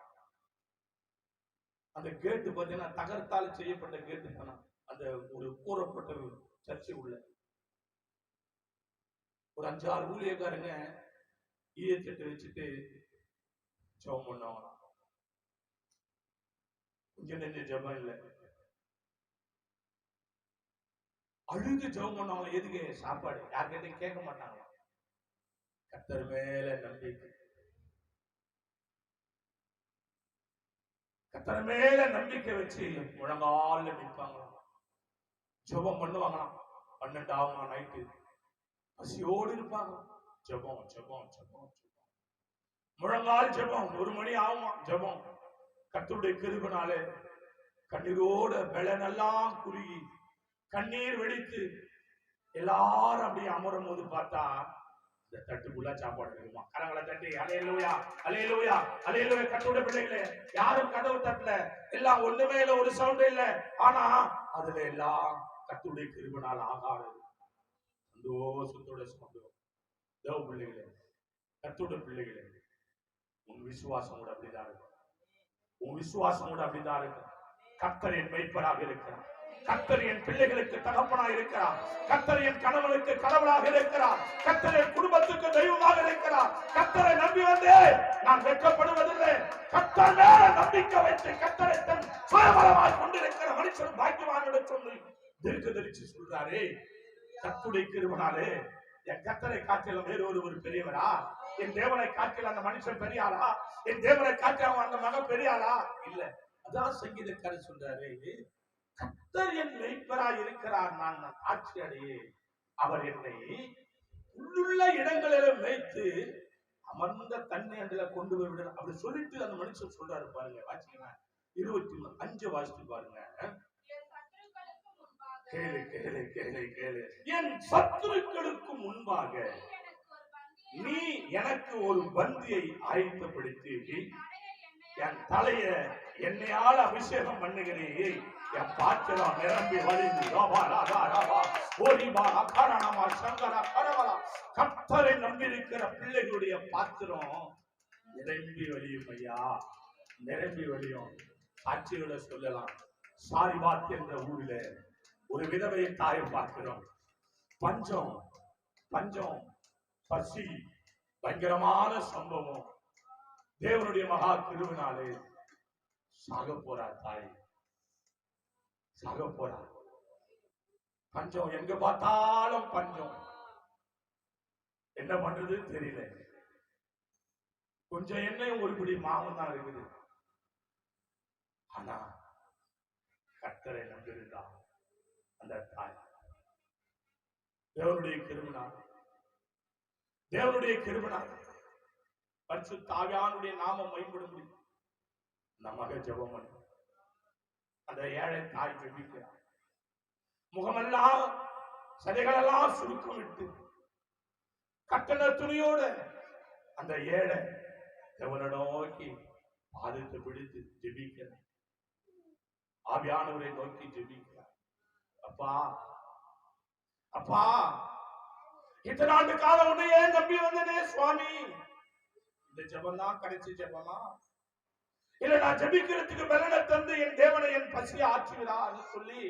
அந்த கேட்டு பார்த்தீங்கன்னா தகரத்தால் செய்யப்பட்ட கேட்டு தானா. அந்த ஒரு கூறப்பட்ட சர்ச்சை உள்ள ஒரு 5-6 ஊழியக்காரங்க ஈயத்தட்டு வச்சுட்டு ஜெபம் பண்ணுவாங்களாம். கொஞ்சம் நெஞ்ச ஜெபம் இல்லை, அழுது ஜெபம் பண்ணுவாங்க. எதுக்கு? சாப்பாடு. யார்கிட்டையும் கேட்க மாட்டாங்களாம். கர்த்தர் மேல நம்பிக்கை, கர்த்தர் மேல நம்பிக்கை வச்சு முழங்கால நிற்பாங்களாம், ஜெபம் பண்ணுவாங்களாம். 12 ஆகும் நைட்டு, பசியோடு இருப்பாங்க. ஜெபம் ஜெபம் ஜெபம் ஜெபம், முழங்கால் ஜெபம். 1 மணி ஆகுமா ஜெபம். கர்த்தருடைய கிருபையினாலே கண்ணீரோட பெலனெல்லாம் குறுகி கண்ணீர் வெடித்து எல்லாரும் அப்படியே அமரும் போது பார்த்தா இந்த தட்டுக்குள்ள சாப்பாடு இருக்குமா. கரங்களை தட்டி அல்லேலூயா அல்லேலூயா அல்லேலூயா. கர்த்தருடைய பிள்ளைகளே, யாரும் கதவு தட்டல, எல்லாம் ஒண்ணுமே இல்ல, ஒரு சவுண்ட் இல்ல. ஆனா அதுல எல்லாம் கர்த்தருடைய கிருபையினால் ஆகாது சந்தோஷத்தோட சந்தோஷம். தேவ பிள்ளைகளே, கர்த்தருடைய பிள்ளைகளே, உன் விசுவாசம் கூட அப்படிதான் இருக்கும். உன் விசுவாசம் கூட அப்படிதான் இருக்கும். கர்த்தர் என் மேய்ப்பராக இருக்கிறார், கர்த்தர் என் பிள்ளைகளுக்கு தகப்பனாக இருக்கிறார், கர்த்தர் என் கணவனுக்கு கடவுளாக இருக்கிறார், கர்த்தர் என் குடும்பத்துக்கு தெய்வமாக இருக்கிறார். கர்த்தரை நம்பி வந்து நான் வெட்கப்படுவதில்லை. கர்த்தர் மேல நம்பிக்கை வைத்து கர்த்தரை தன் சுயபலமாய் கொண்டிருக்கிற மனுஷன் பாக்கியவான் என்று சொல்லி தீர்க்கதரிசி சொல்றாரே. கர்த்தருடைய கிருபையினாலே என் கர்த்தரை காட்டிலும் வேறு ஒருவர் பெரியவரா? என் தேவனை காட்டில் அந்த மனுஷன் பெரியாளா? என் தேவனை காட்டில் அந்த மகன் பெரியாளா? இல்ல. அதான் சங்கீதக்காரர் சொல்றாரு, கர்த்தர் என் மேய்ப்பராய் இருக்கிறார், நான் ஆட்சி அடையே. அவர் என்னை உள்ளுள்ள இடங்களில் மேய்த்து அமர்ந்த தண்ணி அண்டில கொண்டு போய் விட. அப்படி சொல்லிட்டு அந்த மனுஷன் சொல்றாரு பாருங்க. வாசிங்க 25 வாசித்து பாருங்க. கேளு கேளு கேளு கேளு. என் சத்துருக்களுக்கு முன்பாக நீ எனக்கு ஒரு பந்தியை ஆயத்தப்படுத்தி என் தலைய என்னையால அபிஷேகம் பண்ணுகிறீ, என் பாத்திரம் நிரம்பி வழிந்து கர்த்தரை நம்பியிருக்கிற பிள்ளைகளுடைய பாத்திரம் நிரம்பி வழியும் ஐயா, நிரம்பி வழியும். சாட்சியோட சொல்லலாம். சாரிபாத் என்ற ஊரில் ஒரு விதவையை தாயை பார்க்கிறோம். பஞ்சம் பஞ்சம் பசி பயங்கரமான சம்பவம். தேவனுடைய மகா கிருபையினாலே சாக போறார் தாய், சாக போறார். பஞ்சம், எங்க பார்த்தாலும் பஞ்சம். என்ன பண்றது தெரியல. கொஞ்சம் எண்ணெயும் ஒரு பிடி மாவும் தான் இருக்குது. ஆனா கர்த்தரை நம்பியிருந்தா அந்த தாய். தேவனுடைய கிருபையினால், தேவனுடைய கிருபையினால் பரிசுத்த ஆவியானுடைய நாமம் மகிமைப்பட முடியும். நமக்கு ஜெபம் பண்ணு. அந்த ஏழை தாய் ஜெபிக்கிறார். முகமெல்லாம் சதைகளெல்லாம் சுருக்கம் விட்டு கட்டண துணியோட அந்த ஏழை தேவனை நோக்கி பாதத்தை பிடித்து ஜெபிக்கிறார். ஆவியானவரை நோக்கி ஜெபிக்கிறார். அப்பா அப்பா, இத்தனை ஆண்டு காலம் உன்னையே நம்பி வந்தனே சுவாமி, இந்த ஜெபம் தான் கிடைச்ச ஜெபமா? இல்ல நான் ஜெபிக்கிறதுக்கு பலனை தந்து என் தேவனை என் பசியை ஆற்றுகிறான்னு சொல்லி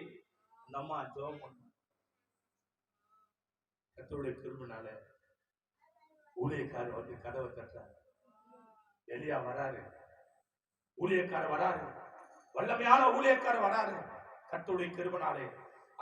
நம்ம ஜெபம் பண்ணோம். கர்த்தருடைய கிருபையினால ஊழியக்காரர் வந்து கதவை தட்டுறாரு. எலியா வராரு, ஊழியக்காரர் வராரு, வல்லமையான ஊழியக்காரர் வராரு. கர்த்தருடைய கிருபையினாலே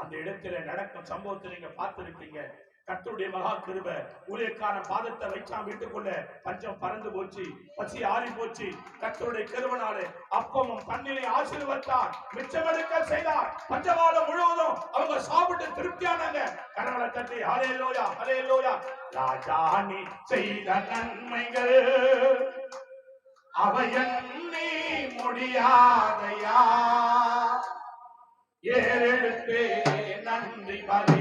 அந்த இடத்துல நடக்கும் சம்பவத்தை நீங்க பார்த்திருப்பீங்க. கர்த்தருடைய மகா கிருபை. ஊழியக்காரன் பாதத்தை வைச்சா வீட்டுக்குள்ள பஞ்சம் பறந்து போச்சு, பசி ஆறி போச்சு. கர்த்தருடைய கிருபையினாலே அப்பமும் தண்ணீரை ஆசீர்வதித்தார், மிச்சமெடுக்க செய்தார். பஞ்சகாலம் முழுவதும் அவங்க சாப்பிட்டு திருப்தியானாங்க. கரங்களை தட்டி ஹல்லேலூயா ஹல்லேலூயா. ராஜா நீ செய்த நன்மைகள் அவை எண்ணி முடியாதையா, ஏறெடுப்பே நன்றி பலே.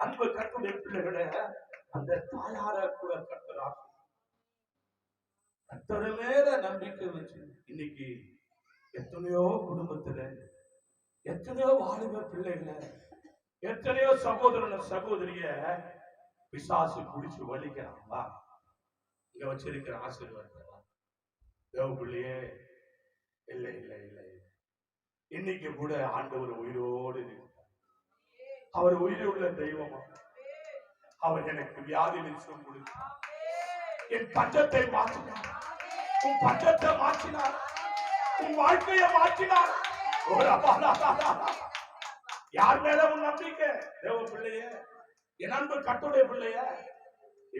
அன்பு கர்த்தருடைய பிள்ளைகளே, அந்த தாயார கூட கர்த்தர் கர்த்தர் மேல நம்பிக்கை வச்சு இன்னைக்கு எத்தனையோ குடும்பத்துல, எத்தனையோ வாலிப பிள்ளைகளை, எத்தனையோ சகோதரன் சகோதரிய பிசாசு குடிச்சு வலிக்கிறாங்களா? இங்க வச்சிருக்கிற ஆசீர்வாதம் தேவ பிள்ளையே, இல்லை இல்லை இல்லை, இன்னைக்கு கூட ஆண்டவர் உயிரோடு இருக்கிறார். அவர் உயிருள்ள தெய்வமா? அவர் எனக்கு வியாதி நிச்சயம் கொடுத்தார். என் பஞ்சத்தை மாற்றினார், உன் பஞ்சத்தை மாற்றினார், உன் வாழ்க்கையை மாற்றினார். யார் மேல உன் நம்பிக்கை? தேவ பிள்ளைய, என் அன்பு கர்த்தருடைய பிள்ளைய,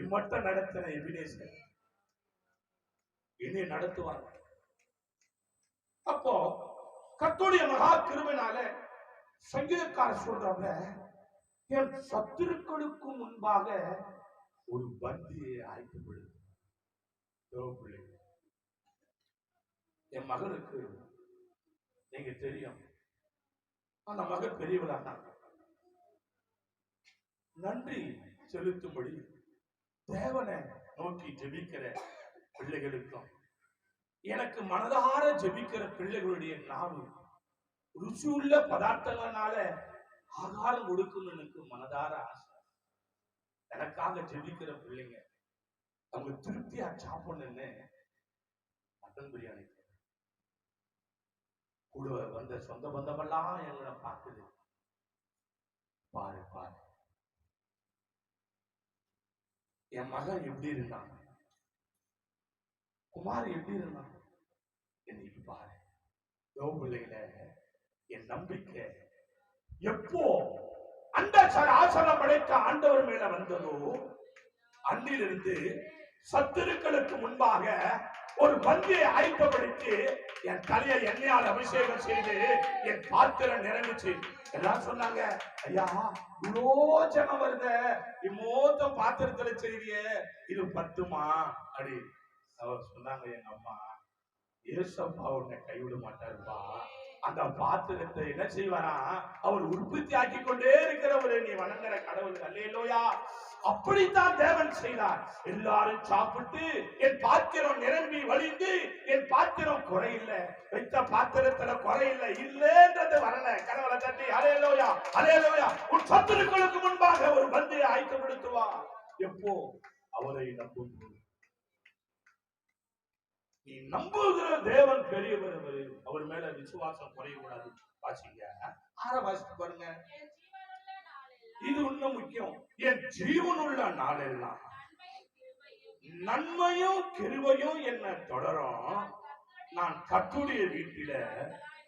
இம்மட்டம் நடத்தின எபினேசர் இனி நடத்துவாங்க. அப்போ கர்த்தருடைய மகா கிருபையினால சங்கீதக்காரர் சொல்றாங்க, என் சத்துருக்களுக்கு முன்பாக ஒரு பந்தியை ஆயத்தப்படுது. என் மகனுக்கு நீங்க தெரியும், அந்த மகன் பெரியவராக நன்றி செலுத்தும்படி தேவனை நோக்கி ஜெபிக்கிற பிள்ளைகளுக்கும், எனக்கு மனதார ஜெபிக்கிற பிள்ளைகளுடைய நாவு ருசியுள்ள பதார்த்தங்களால ஆகாரம் கொடுக்கணும் எனக்கு மனதார ஆசை. எனக்காக ஜெபிக்கிற பிள்ளைங்க அவங்க திருப்தியா சாப்பிடணும்னு மட்டன் பிரியாணி கூட வந்த சொந்த பந்தமெல்லாம் எங்களை பார்க்குது. பாரு பாரு என் மகன் எப்படி இருந்தான், குமார் எப்படி இருந்தான், இன்னைக்கு பாரு பிள்ளைகளை என் நம்பிக்கை எப்போ அந்த ஆசனம் படைத்த ஆண்டவர் மேல வந்ததோ அன்றிலிருந்து சத்துருக்களுக்கு முன்பாக ஒரு பந்தியை ஆயத்தப்படுத்தி என் தலையை எண்ணெயால் அபிஷேகம் செய்து என் பாத்திரம் நிரம்பிச்சு. எல்லாம் சொன்னாங்க, ஐயா இவ்வளோ ஜனம் வருத, இம்மோத்த பாத்திரத்துல செய்திய இது பத்துமா அப்படி அவர் சொன்னாங்க. எங்க அம்மா, ஏசப்பா உன்னை கைவிட மாட்டாருப்பா, அந்த பாத்திரத்தை என்ன செய்வாரா அவர் உற்பத்தி ஆக்கி கொண்டே இருக்கிறவரை நீ வணங்குற கடவுள். அல்லேலூயா. அப்படித்தான் தேவன் செய்தார். எல்லாரும் சாப்பிட்டு என் பாத்திரம் நிரம்பி வழிந்து என் பாத்திரம் குறையில்லை, வைத்த பாத்திரத்துல குறையில்லை இல்லைன்றது வரல. கடவுளை தட்டி அல்லேலூயா அல்லேலூயா. உன் சத்துருக்களுக்கு முன்பாக ஒரு பந்தியை ஆயத்தப்படுத்துவா. எப்போ அவரை நம்பும் போது. நீ நம்புகிற தேவன் பெரியவர், அவர் மேல விசுவாசம் குறையக்கூடாது. வாசிங்க, வாசித்து பாருங்க. இது இன்னும் முக்கியம். என் ஜீவனுள்ள நாளெல்லாம் நன்மையும் கிருபையும் என்ன தொடரும். நான் கர்த்தருடைய வீட்டில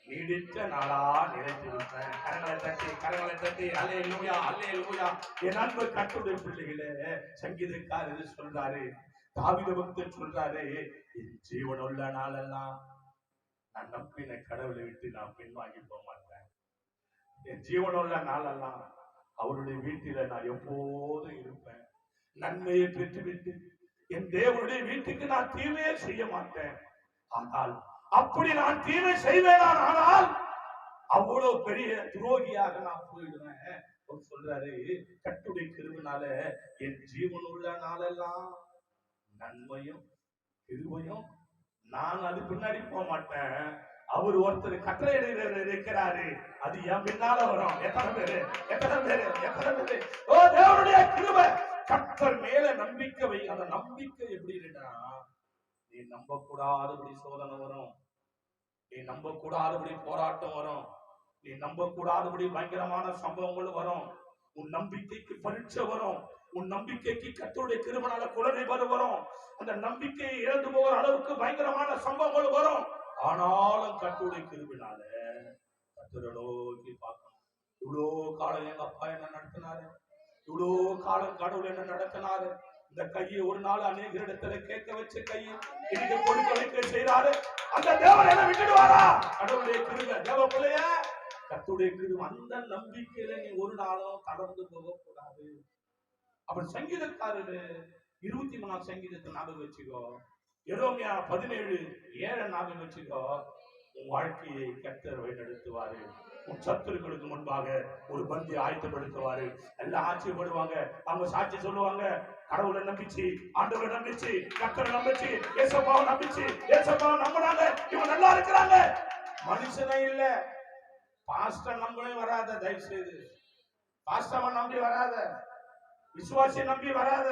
நீடித்த நாளா நிலைத்திருப்பேன். கரங்களை தட்டி அல்லேலூயா அல்லேலூயா. என் அன்பு கர்த்தருடைய பிள்ளைகளே, சங்கீதக்காரர் சொல்றாரு, தாவீது பக்தர் சொல்றாரு, என் ஜீவனுள்ள நாளெல்லாம் நான் நம்பின கடவுளை விட்டு நான் பின்வாங்கி போக மாட்டேன். என் ஜீவனுள்ள நாளெல்லாம் அவருடைய வீட்டில நான் எப்போதும் இருப்பேன். நன்மையை பெற்றுவிட்டு என் தேவனுடைய வீட்டுக்கு நான் தீமையை செய்ய மாட்டேன். ஆனால் அப்படி நான் தீமை செய்வேன், ஆனால் அவ்வளவு பெரிய துரோகியாக நான் போயிடுவேன். சொல்றாரு, கர்த்தருடைய கிருபையினால என் ஜீவனுள்ள நாளெல்லாம் நன்மையும் கிருபையும், நான் அது பின்னாடி போக மாட்டேன். அவர் ஒருத்தர் கட்டளை இருக்கிறாரு, அது என் பின்னால வரும். எத்தனை பேரு எத்தனை பேரு எத்தனை பேரு ஓ தேவனுடைய கிருபை. கர்த்தர் மேல நம்பிக்கை வை. அந்த நம்பிக்கை எப்படி இல்லைன்னா, நீ நம்ப கூடாதபடி சோதனை வரும், நீ நம்ப கூடாதபடி போராட்டம் வரும், நீ நம்ப கூடாதபடி பயங்கரமான சம்பவங்கள் வரும், உன் நம்பிக்கைக்கு பரீட்சை வரும், உன் நம்பிக்கைக்கு கர்த்தருடைய கிருபையால குழந்தை வரும், அந்த நம்பிக்கையை இழந்து போகிற அளவுக்கு பயங்கரமான சம்பவங்கள் வரும். ஆனாலும் கர்த்தருடைய கிருபையால கர்த்தரை நோக்கி பார்க்கணும். இவ்வளோ காலம் எங்க அப்பா என்ன நடத்தினாரு, இவ்வளோ காலம் கடவுள் என்ன நடத்தினாரு. இந்த கையை ஒரு நாள் அநேக இடத்துல கேட்க வச்ச கையை இன்னைக்கு கொடுக்க வைக்க செய்யறாரு. அந்த தேவன் என்ன விட்டுடுவாரா? கடவுளுடைய கிருபை. தேவ பிள்ளைய கர்த்தருடைய கிருபை. அந்த நம்பிக்கையில நீ ஒரு நாளும் கடந்து போக கூடாது. அப்படி சங்கீதக்காரரு 23ஆம் சங்கீதத்தை ஞாபகம் வச்சுக்கோ. எரேமியா 17:7 ஞாபகம் வச்சுக்கோ. உன் வாழ்க்கையை கர்த்தர் வழிநடத்துவாரு. உன் சத்துருக்களுக்கு முன்பாக ஒரு பந்தி ஆயத்தப்படுத்துவாரு. எல்லாம் ஆச்சரியப்படுவாங்க, அவங்க சாட்சி சொல்லுவாங்க. கடவுளை நம்பிச்சு, ஆண்டவரை நம்பிச்சு, கர்த்தரை நம்பிச்சு, ஏசப்பாவை நம்பிச்சு, ஏசப்பாவை நம்பினாங்க, இவங்க நல்லா இருக்கிறாங்க. மனுஷனே இல்ல, பாஸ்டர் நம்பவே வராத. தயவு செய்து பாஸ்டரை நம்பி வராத, விசுவாசியை நம்பி வராத.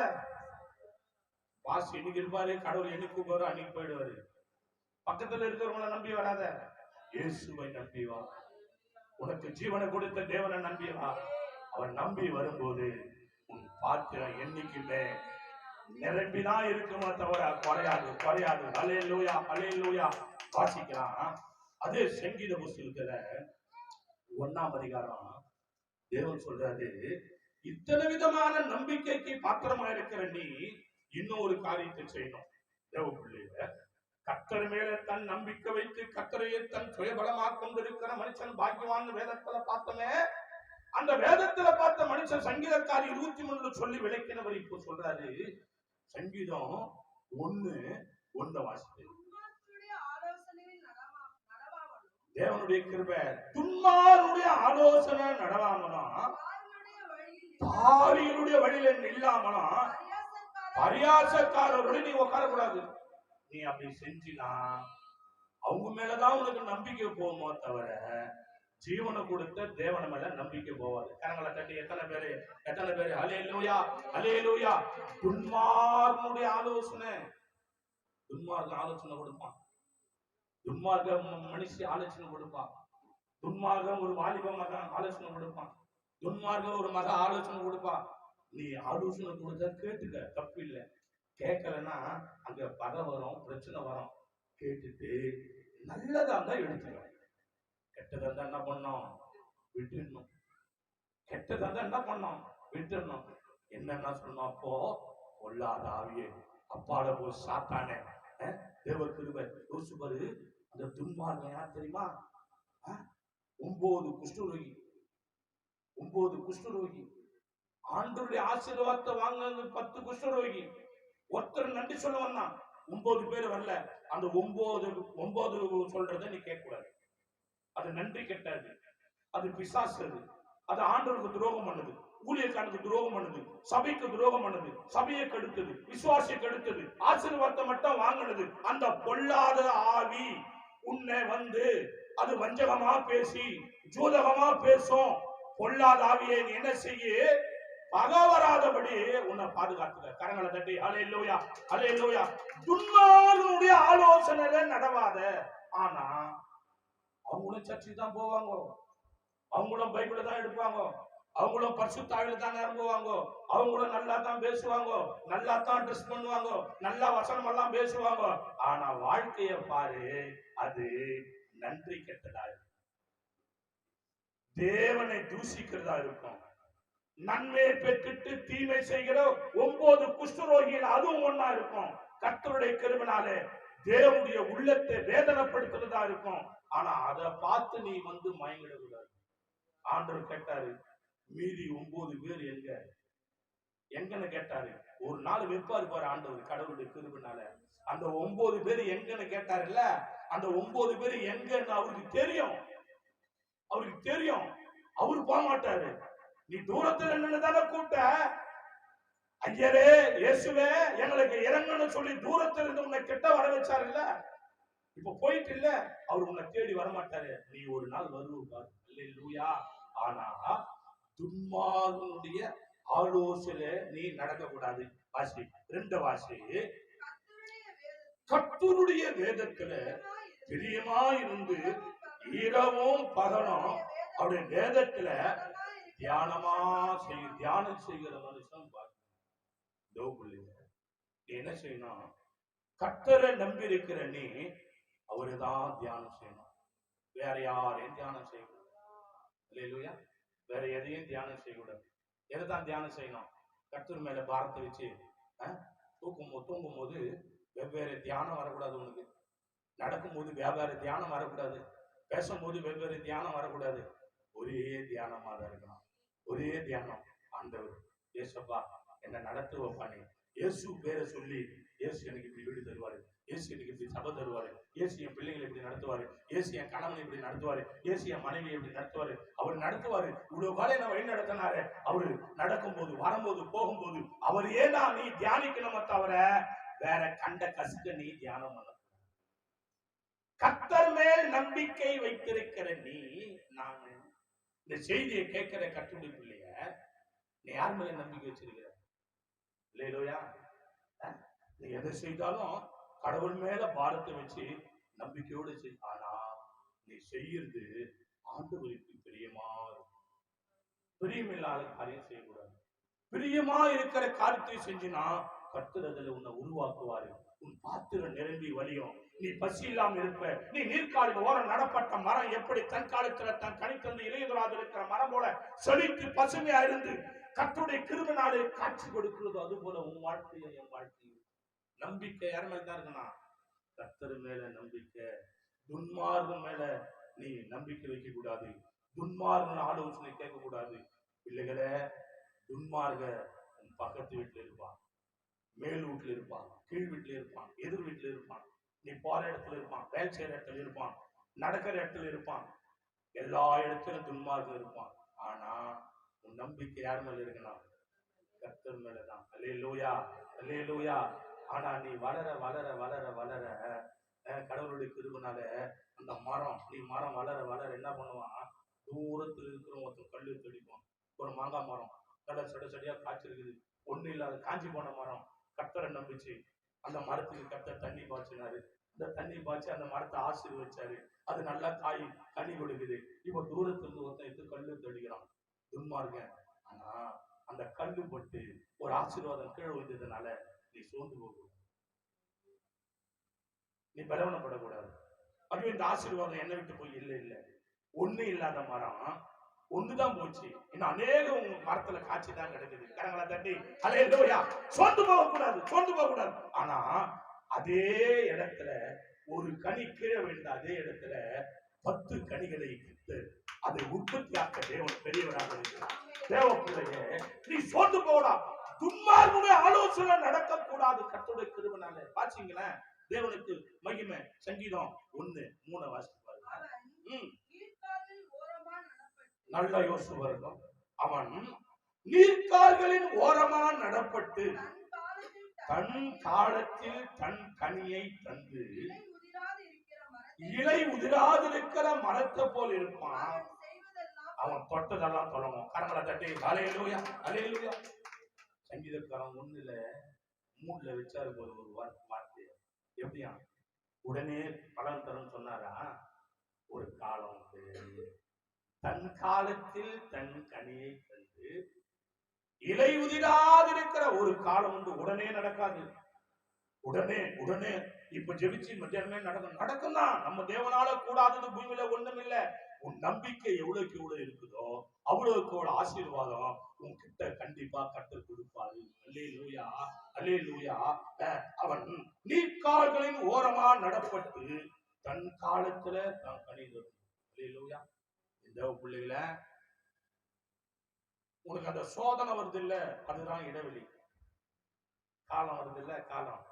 பாஸ்டர் இன்னைக்கு இருப்பாரு, கடவுள் என்னைக்கு போறோம் அன்னைக்கு போயிடுவாரு. பக்கத்துல இருக்கிறவங்களை நம்பி வராத, இயேசுவை நம்பி வா. உனக்கு ஜீவனை கொடுத்த தேவனை நம்பி வா. அவன் நம்பி வரும்போது உன் பாத்திரம் என்னைக்குமே நிரம்பிதான் இருக்குமா தவிர குறையாது குறையாது. அல்லேலூயா அல்லேலூயா. வாசிக்கலாம். அதே சங்கீத புஸ்தகத்துல 1ஆம் அதிகாரம் தேவன் சொல்றாரு, இத்தனை விதமான நம்பிக்கைக்கு பாத்திரமா இருக்கிற நீ இன்னும் ஒரு காரியத்தை செய்யணும். தேவ பிள்ளைய கர்த்தர் மேல தன் நம்பிக்கை வைத்து கர்த்தரையே தன் சுயபலமாக கொண்டிருக்கிற மனுஷன் பாக்கியவான் வேதத்துல பார்த்தோமே. அந்த வேதத்துல பார்த்த மனுஷன் சங்கீதக்காரி 23 சொல்லி விளக்கினவர் இப்போ சொல்றாரு. சங்கீதம் 1:1 வாசித்து தேவனுடைய கிருபை துன்மாருடைய ஆலோசனை நடவாமலும் பாவிகளுடைய வழியில இல்லாமலும் பரியாசக்காரருடைய நீ உட்காரக்கூடாது. நீ அப்படி செஞ்சினா அவங்க மேலதான் உனக்கு நம்பிக்கை போகுமோ தவிர ஜீவனை கொடுத்த தேவன மேல நம்பிக்கை போவாது. கரங்களை தட்டி எத்தனை பேரு அல்லேலூயா அல்லேலூயா. துன்மார்க்கனுடைய ஆலோசனை, துன்மார்க்க ஆலோசனை கொடுப்பான், துன்மார்க்க மனுஷி ஆலோசனை கொடுப்பான், துன்மார்க்கம் ஒரு வாலிப மகன் ஆலோசனை கொடுப்பான், துன்மார்க்க ஒரு மக ஆலோசனை கொடுப்பான். நீ ஆலோசனை கொடுத்த கேட்டுக்க, தப்பு இல்லை. கேட்கலன்னா அங்க பகை வரும், பிரச்சனை வரும். கேட்டுட்டு நல்லதா தான் எடுத்துக்க. கெட்டதா தான் என்ன பண்ணோம்? விட்டுடணும். கெட்டதா தான் என்ன பண்ணோம்? விட்டுடணும். என்னன்னா சொன்னோம்? அப்போ கொள்ளாத ஆவியே அப்பால போ சாத்தானே. தேவ கிருபை யோசிப்பாரு. அந்த துன்மார்க்கம் யார் தெரியுமா? 9 குஷ்டரோகி. 9 குஷ்டரோகி ஆண்டவருடைய ஆசீர்வாதத்தை வாங்க 10 குஷ்டரோகி. ஒருத்தர் நன்றி சொல்ல வந்தான், 9 பேர் வரல. அந்த 9 சொல்றத நீ கேட்க கூடாது. அது நன்றி கெட்டது, அது பிசாசு, அது ஆண்டவருக்கு துரோகம் பண்ணுது, ஊழியக்காரனுக்கு துரோகம் பண்ணுது, சபைக்கு துரோகம் பண்ணுது, சபையை கெடுத்தது, விசுவாசியை கெடுத்தது, ஆசீர்வாதத்தை மட்டும் வாங்கினது. அந்த பொல்லாத ஆவி உன்னை வந்து அது வஞ்சகமா பேசி ஜூதகமா பேசும். பொல்லாத ஆவியை நீ என்ன செய்ய? பகவராதபடி உன்னை பாதுகாத்துக்க. கரங்களை தட்டி அல்லேலூயா அல்லேலூயா. துன்மார்க்கனுடைய ஆலோசனையில நடவாத. ஆனா அவங்களும் சர்ச்சுக்கு தான் போவாங்க, அவங்களும் பைபிளை தான் எடுப்பாங்க, அவங்களும் பரிசுத்த ஆவியில தான் நிரம்புவாங்க, அவங்களும் நல்லா தான் பேசுவாங்க, நல்லா தான் ட்ரெஸ் பண்ணுவாங்க, நல்லா வசனம் எல்லாம் பேசுவாங்க. ஆனா வாழ்க்கைய பாரு, அது நன்றி கெட்டதா இருக்கும், தேவனை தூசிக்கிறதா இருக்கும். நன்மையை பெற்றுட்டு தீமை செய்கிற 9 குஷ்டரோகிகள் அதுவும் ஒன்னா இருக்கும். கர்த்தருடைய கிருபையினாலே தேவனுடைய உள்ளத்தை வேதனைப்படுத்துறதா இருக்கும். ஆனா அதை பார்த்து நீ வந்து மயங்கிடக்கூடாது. ஆண்டவர் கேட்டாரு, மீதி 9 பேர் எங்கன்னு கேட்டாரு. ஒரு நாள் வெப்பாரு பாரு ஆண்டவர் கடவுளுடைய கிருபையினால. அந்த 9 பேர் எங்கன்னு கேட்டாரு இல்ல, அந்த 9 பேர் எங்கன்னு அவருக்கு தெரியும். அவருக்கு தெரியும், அவரு போக மாட்டாரு. நீ தூரத்துல நின்று தானே கூட்ட, ஐயரே இயேசுவே எங்களுக்கு இறங்கன்னு சொல்லி தூரத்துல இருந்து உன்னை கிட்ட வர வச்சாரு இல்ல. இப்ப போயிட்டு இல்ல, அவர் உன்னை தேடி வரமாட்டாரு. நீ ஒரு நாள் வருவார். அல்லேலூயா. ஆனா துன்மார்க்கனுடைய ஆலோசனை நீ நடக்க கூடாது. வாசி 2 வாசி. கர்த்தருடைய வேதத்துல பிரியமா இருந்து இரவும் பகலும் அவருடைய வேதத்துல தியானம் செய்கிற மனுஷன் நீ என்ன செய்யணும்? கர்த்தரை நம்பி இருக்கிற நீ அவருதான் தியானம் செய்யணும். வேற யாரையும் தியானம் செய்யக்கூடாது. அல்லேலூயா. வேற எதையும் தியானம் செய்யக்கூடாது. எதைதான் தியானம் செய்யணும்? கர்த்தர் மேல பாரத்தை வச்சு தூங்கும் போது வெவ்வேறு தியானம் வரக்கூடாது. உனக்கு நடக்கும்போது வெவ்வேறு தியானம் வரக்கூடாது. பேசும்போது வெவ்வேறு தியானம் வரக்கூடாது. ஒரே தியானமா தான் இருக்கணும். ஒரே தியானம். ஆண்டவர் ஏசப்பா என்ன நடத்துவப்பா, நீ இயேசு பேரை சொல்லி இயேசு எனக்கு இப்படி வீடு தருவாரு, இயேசு எனக்கு இப்படி சபை தருவாரு, இயேசு என் பிள்ளைகளை இப்படி நடத்துவாரு, இயேசு என் கணவனை இப்படி நடத்துவாரு, இயேசு என் மனைவியை இப்படி நடத்துவாரு. அவர் நடத்துவாரு. இவ்வளவு காலம் என்ன வழி நடத்தினாரு. அவரு நடக்கும்போது வரும்போது போகும்போது அவர் ஏன்னா நீ தியானிக்கணுமே தவிர வேற கண்ட கசுக்க நீ தியானம் பண்ண. கர்த்தர் மேல் நம்பிக்கை வைத்திருக்கிற நீ, நான் இந்த செய்தியை கேட்கிற கர்த்தருடைய பிள்ளைய, நீ யார் மேல நம்பிக்கை வச்சிருக்கிற? இல்லையா? நீ எதை செய்தாலும் கடவுள் மேல பாரத்தை வச்சு நம்பிக்கையோடு செய். ஆனா நீ செய்யறது ஆண்டவருக்கு பிரியமா இருக்கும். பிரியமில்லாத காரியம் செய்யக்கூடாது. பிரியமா இருக்கிற காரியத்தை செஞ்சினா கர்த்தர் அதுல உன்னை உருவாக்குவாரு. உன் பாத்திரம் நிரம்பி வலியும். நீ பசி இல்லாம இருப்ப. நீ நீர்க்காலின் ஓரம் நடப்பட்ட மரம் எப்படி தன் காலத்துல தன் கனித்தந்து இலையுதலாது இருக்கிற மரம் போல செழித்து பசுமையா இருந்து கர்த்தருடைய கிருபையினாலே காட்சி கொடுக்கிறது, அது போல உன் வாழ்க்கையும் என் வாழ்க்கையும். நம்பிக்கை யார் மேல தான் இருக்கணும்? கர்த்தர் மேல நம்பிக்கை. துன்மார்க்கம் மேல நீ நம்பிக்கை வைக்க கூடாது. துன்மார்க்க ஆலோசனை கேட்க கூடாது. பிள்ளைகளே, துன்மார்க்க உன் பக்கத்து வீட்டுல இருப்பான், மேல் வீட்டுல இருப்பான், கீழ் வீட்டுல இருப்பான், எதிர் வீட்டுல இருப்பான், நீ போற இடத்துல இருப்பான், வேலை செய்யற இடத்துல இருப்பான், நடக்கிற இடத்துல இருப்பான், எல்லா இடத்திலும் துன்மார்க்கம் இருப்பான். ஆனா உன் நம்பிக்கை யார் மேல இருக்கணும்? கர்த்தர் மேலதான். அல்லேலூயா, அல்லேலூயா. ஆனா நீ வளர வளர வளர வளர கடவுளுடைய கிருபைனால அந்த மரம், நீ மரம் வளர வளர என்ன பண்ணுவான்? தூரத்தில் இருக்கிற ஒருத்தன் கல்லு தெடிப்பான். ஒரு மாங்காய் மரம் நல்ல செடியா காய்ச்சிருக்குது, ஒண்ணு இல்லாத காஞ்சி போன மரம். கர்த்தரை நம்பிச்சு அந்த மரத்துக்கு கர்த்தர் தண்ணி பாய்ச்சினாரு. அந்த தண்ணி பாய்ச்சி அந்த மரத்தை ஆசீர்வதிச்சாரு. அது நல்லா காய் கனி கொடுக்குது. இப்ப தூரத்திலிருந்து ஒருத்தன் எடுத்து கல்லு தெடிக்கிறான், துன்மார்க்கன். ஆனா அந்த கல்லு பட்டு ஒரு ஆசீர்வாதம் கீழே வந்ததுனால நீ சோர்ந்து போகக்கூடாது, நீ பலவனப்படக்கூடாது. ஐயோ இந்த ஆசீர்வாதம் என்ன விட்டு போய் இல்லை இல்லை. ஒண்ணு இல்லாத மரம் ஒண்ணுதான் போச்சு, இன்னும் அநேகம் மரத்துல காட்சி தான் கிடைக்குது. கரங்களை தட்டி அல்லேலூயா. சோர்ந்து போகக்கூடாது, சோர்ந்து போகக்கூடாது. ஆனா அதே இடத்துல ஒரு கனி கீழே விழுந்த அதே இடத்துல 10 கனிகளை அதை உற்பத்தியாக்க தேவன் பெரியவராக இருக்கிறார். தேவ பிள்ளையே, நீ சோர்ந்து போகலாம். துன்மார்க்குடைய ஆலோசனை நடக்கக்கூடாது. கர்த்தருடைய கிருபைனால பாத்தீங்களேன், தேவனுக்கு மகிமை. சங்கீதம் 1:3 வாசிப்பாரு. நல்லா யோசிச்சு வரணும். அவன் நீர்க்கால்களின் ஓரமா நடப்பட்டு தன் காலத்தில் தன் கனியை தந்து இலை உதிராதிருக்கிற மரத்தை போல் இருப்பான். அவன் தொட்டதெல்லாம் தொடங்கும். கரங்களை தட்டி அல்லேலூயா, அல்லேலூயா. சங்கீதக்காரன் 1:3 வச்சாரு ஒரு வார்த்தை. எப்படியா? உடனே பலன் தரும் சொன்னாரா? ஒரு காலம் உண்டு, தன் காலத்தில் தன் கனியை தந்து இலை உதிராதிருக்கிற ஒரு காலம் உண்டு. உடனே நடக்காது. உடனே உடனே இப்ப ஜெபிச்சு மத்தியானமே நடக்கும் தான். நம்ம தேவனால கூடாதது பூமியில ஒண்ணும் இல்லை. உன் நம்பிக்கை எவ்வளவுக்கு எவ்வளவு இருக்குதோ அவ்வளவுக்கு அவ்வளவு ஆசீர்வாதம் உன்கிட்ட கண்டிப்பா கற்றுக் கொடுப்பாரு. அல்லேலூயா, அல்லேலூயா. அவன் நீர்க்கால்களின் ஓரமா நடப்பட்டு தன் காலத்துல தான் கனி தரும். அல்லேலூயா. இந்த பிள்ளைகளை, உனக்கு அந்த சோதனை வருது இல்ல, அதுதான் இடைவெளி. காலம் வருது இல்ல, காலம்.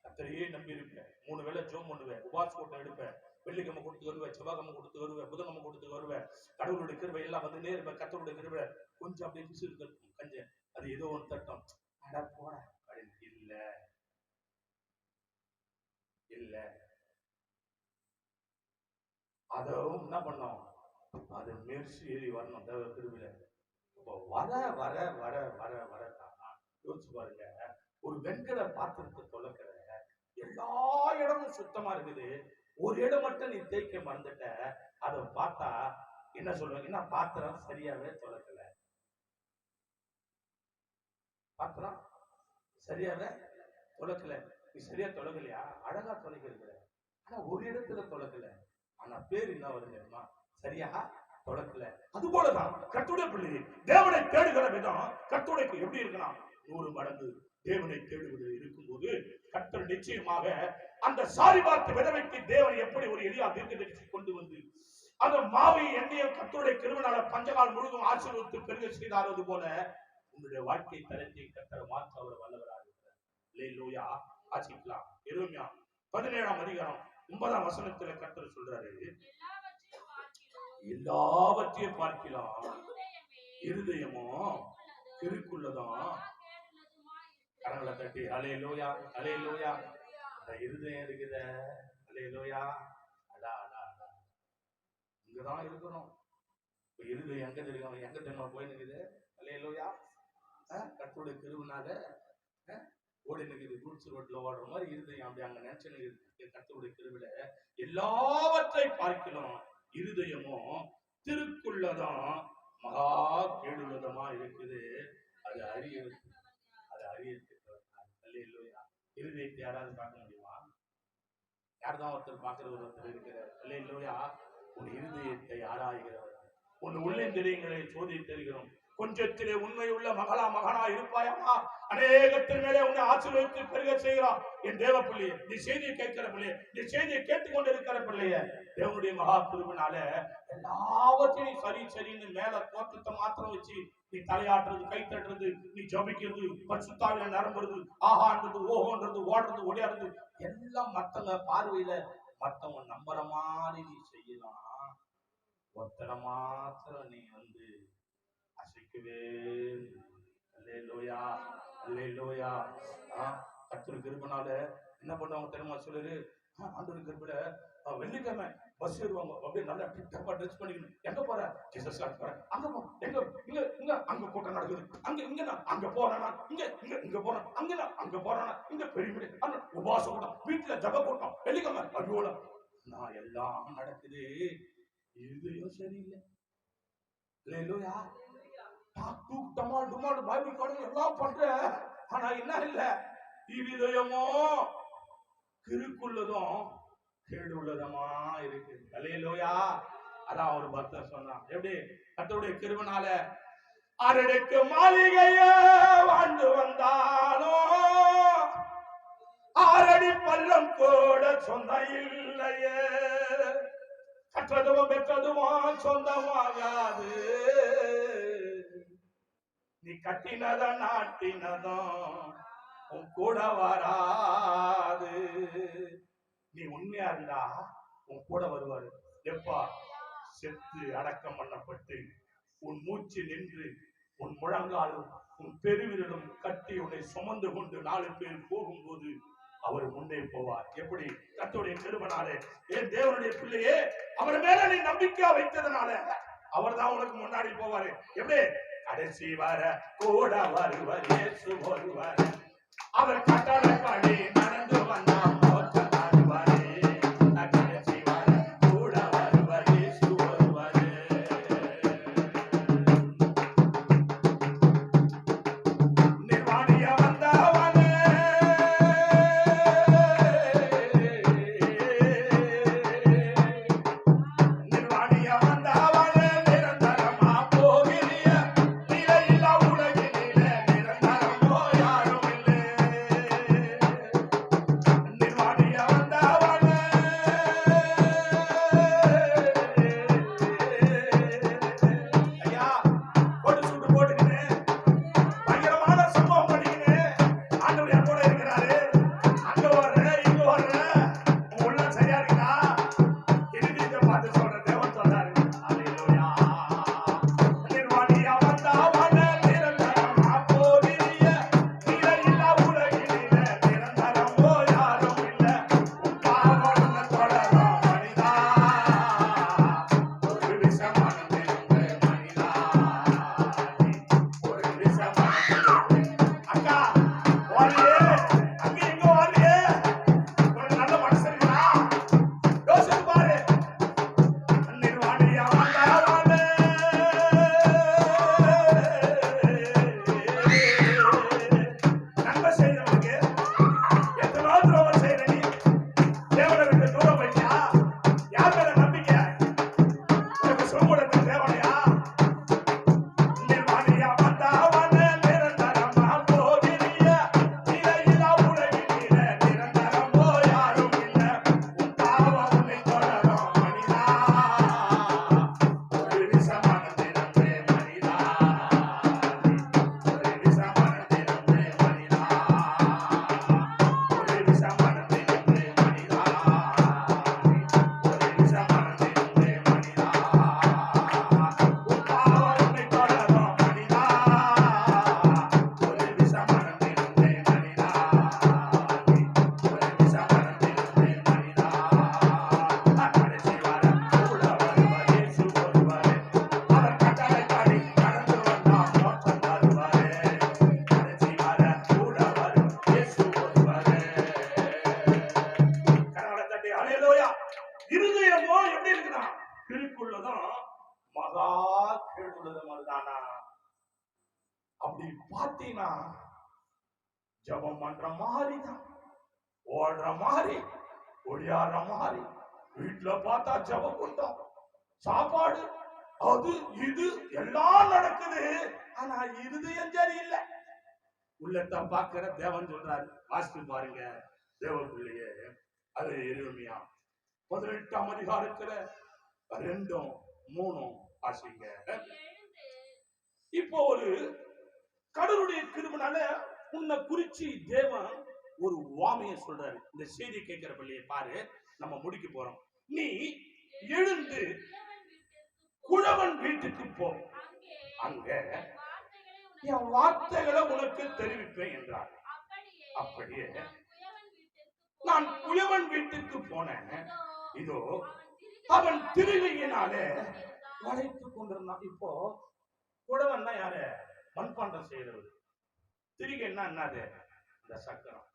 கர்த்தரையே நம்பி இருப்பேன். 3 வேளை ஜெபம் பண்ணுவேன், உபவாச கூட்டம் எடுப்பேன், வெள்ளிக்கிழமை கொடுத்து வருவேன், செவ்வாய்க்கிழமை கொடுத்து வருவேன், புதன்கிழமை கொடுத்து வருவேன். கடவுளுடைய கிருபை எல்லாம் வந்துட்டே இருப்பேன். கர்த்தருடைய கிருபை கொஞ்சம் அப்படியே பிசு இருக்கும் கஞ்ச, அது ஏதோ ஒன்று தட்டம். அட போட இல்ல இல்ல, அதுவும் என்ன பண்ணோம்? அது மெர்சி ஏறி வரணும் தேவ கிருபையில. இப்போ வர வர வர வர வரதான் யோசிச்சு பாருங்க. ஒரு வெண்கல பாத்திரத்தை தொலைக்கிற, எல்லா இடமும் சுத்தமா இருக்குது, ஒரு இடம் மட்டும் நீ தேய்க்க மறந்துட்ட. அதை பார்த்தா என்ன சொல்லுவாங்கன்னா, பாத்திரம் சரியாவே தொலைக்கல, பாத்திரம் சரியாவே தொலைக்கல. நீ சரியா தொலைக்கலையா? அழகா தொலைக்கிறது. ஆனா ஒரு இடத்துல தொலைக்கல. ஆனா பேர் என்ன வருதுமா? சரியா தொலைக்கல. அது போலதான் கர்த்தருடைய பிள்ளை தேவனை தேடுகிற விதம் கர்த்தருக்கு எப்படி இருக்கணும்? 100 மடங்கு தேவனை தேடுவது இருக்கும்போது கர்த்தர் நிச்சயமாக அந்த சாரிபாத் விதவைக்கு தேவன் எப்படி ஒரு எளியா தீர்க்கதரிசி கொண்டு வந்து அந்த மாவை எண்ணெயும் கர்த்தருடைய கிருபையால பஞ்சகால் முழுதும் ஆசீர்வதித்து பெருக செய்தாரது போல உங்களுடைய வாழ்க்கை தரத்தை கர்த்தர் மாற்ற அவர் வல்லவராக இருக்கிறார். அல்லேலூயா. ஆசிக்கலாம். எரேமியா 17ஆம் அதிகாரம் 9ஆம் வசனத்துல கர்த்தர் சொல்றாரு, எல்லாவற்றையும் பார்க்கலாம் இருதயமோ திருக்குள்ளதான். கரங்களை தட்டி அல்லேலூயா, அல்லேலூயா. அந்த இருதயம் இருக்குத, அல்லேலூயா. அடா அடா அடா, இங்கதான் இருக்கணும். இப்ப இருதயம் எங்க தெரியும்? எங்க தெரியும் போய் நிக்குது? அல்லேலூயா. கர்த்தருடைய கிருபையினால ஓடி நிக்குது. ரூட்ஸ் ரோட்ல ஓடுற மாதிரி இருதயம் அப்படி அங்க நினைச்சு நிக்குது. கர்த்தருடைய கிருபையில எல்லாவற்றை பார்க்கலாம் இருதயமும் திருக்குள்ளதான் மகா கேடுள்ளதமா இருக்குது. அது அறியறது, அது அறியறது. அல்லேலூயா. இருதயத்தை யாராவது பார்க்க முடியுமா? யார்தான் ஒருத்தர் பார்க்கிற ஒருத்தர் இருக்கிறார். அல்லேலூயா. உன் இருதயத்தை ஆராய்கிறவர், உன் உள்ளே தெரியுங்களை சோதித்து தெரிகிறோம். கொஞ்சத்திலே உண்மையுள்ள மகனா இருப்பாயாமா, அநேகத்தின் மேலே உன்னை ஆசீர்வதித்து பெருக செய்கிறான். என் தேவ பிள்ளையே, நீ செய்தியை கேட்கிற பிள்ளையே, நீ செய்தியை கேட்டுக்கொண்டு இருக்கிற பிள்ளைய, தேவனுடைய மகா கிருபையினால எல்லாவற்றையும் சரின்னு மேல தோற்றத்தை மாத்திரம் வச்சு நீ தலையாட்டுறது, கை தட்டுறது, நீ ஜபிக்கிறது, பரிசுத்தாவில நிரம்புறது, ஆஹான்றது, ஓஹோன்றது, ஓடுறது, ஓடியாடுறது எல்லாம் மத்தவங்க பார்வையில மத்தவங்க நம்புற மாதிரி நீ செய்யலாம். ஒருத்தர மாத்திரம் நீ அசைக்கவே. அல்லேலூயா, அல்லேலூயா. கர்த்தர் கிருபைனால என்ன பண்ணுவாங்க தெரியுமா? சொல்லுது, ஆண்டவர் கிருபையில வெள்ளிக்கிழமை பஸ் ஏறுவாங்க, அப்படியே நல்லா டிப்டாப்பா ட்ரெஸ் பண்ணிக்கணும். எங்க போற? ஜீசஸ் போறேன். அங்க போ, எங்க இங்க இங்க அங்க கூட்டம் நடக்குது, அங்க இங்க அங்க போறேன்னா, இங்க இங்க இங்க போறேன், அங்க போறேன்னா, இங்க பெரிய பெரிய உபாச கூட்டம், வீட்டுல ஜப கூட்டம், வெள்ளிக்கிழமை அடியோட நான் எல்லாம் நடக்குது. இதுவும் சரியில்லை. அல்லேலூயா. பைபிள் பாடம் எல்லாம் பண்ற, ஆனா என்ன இல்ல, இருதயமோ கிறுக்குள்ளதும் கேடு உள்ளதமா இருக்கு. அல்லேலூயா. அதான் ஒரு பக்தர் சொன்னான், எப்படி? கர்த்தருடைய கிருபையினால அரடுக்கு மாளிகைய வாழ்ந்து வந்தாலும் ஆறடி பள்ளம் கூட சொந்தம் இல்லையே. கற்றதும் பெற்றதுமா சொந்தமாகாது, நீ கட்டினத நாட்டினதும் உன் கூட வராது. நீ உண்மையா இருந்தா உன் கூட வருவாரு. எப்பா? செத்து அடக்கம் பண்ணப்பட்டு உன் மூச்சு நின்று உன் முழங்காலும் உன் பெருவிரலும் கட்டி உன்னை சுமந்து கொண்டு 4 பேர் போகும்போது அவர் முன்னே போவார். எப்படி? கர்த்தருடைய கிருபையினாலே. என் தேவனுடைய பிள்ளையே, அவர் மேல நீ நம்பிக்கை வைத்ததனால அவர் தான் உனக்கு முன்னாடி போவாரு. எப்படி? கடைசி வர கூட வருவார் இயேசு வருவார். அவர் கட்டளை படி நடந்து வந்தார். அப்படி பார்த்தீங்கன்னா ஜபம் பண்ற மாதிரி தான், ஓடுற மாதிரி, ஒளியாடுற மாதிரி. வீட்டுல பார்த்தா ஜபம் கூட்டம், சாப்பாடு, அது இது எல்லாம் நடக்குது. ஆனா இருதயம் சரியில்லை. உள்ளத்தை பார்க்கிற தேவன் சொல்றாரு, வாசித்து பாருங்க தேவ பிள்ளையே. அது எரேமியா 18ஆம் அதிகாரத்துல 2, 3 வாசிங்க. இப்போ ஒரு கடவுளுடைய கிருபைனால உன்னை குறிச்சு தேவன் ஒரு உவமையை சொல்றாரு. இந்த செய்தி கேட்கிற பிள்ளையை பாரு, நம்ம முடிக்க போறோம். நீ எழுந்து குழவன் வீட்டுக்கு போ, அங்க என் வார்த்தைகளை உனக்கு தெரிவிப்பேன் என்றார். அப்படியே நான் குயவன் வீட்டுக்கு போனேன். இதோ அவன் திருகையினாலே வளைத்துக் கொண்டிருந்தான். இப்போ குழவன்னா யாரு? மண்பாண்டம் செய்யறது. திரிகைன்னா என்னது? அந்த சக்கரம்.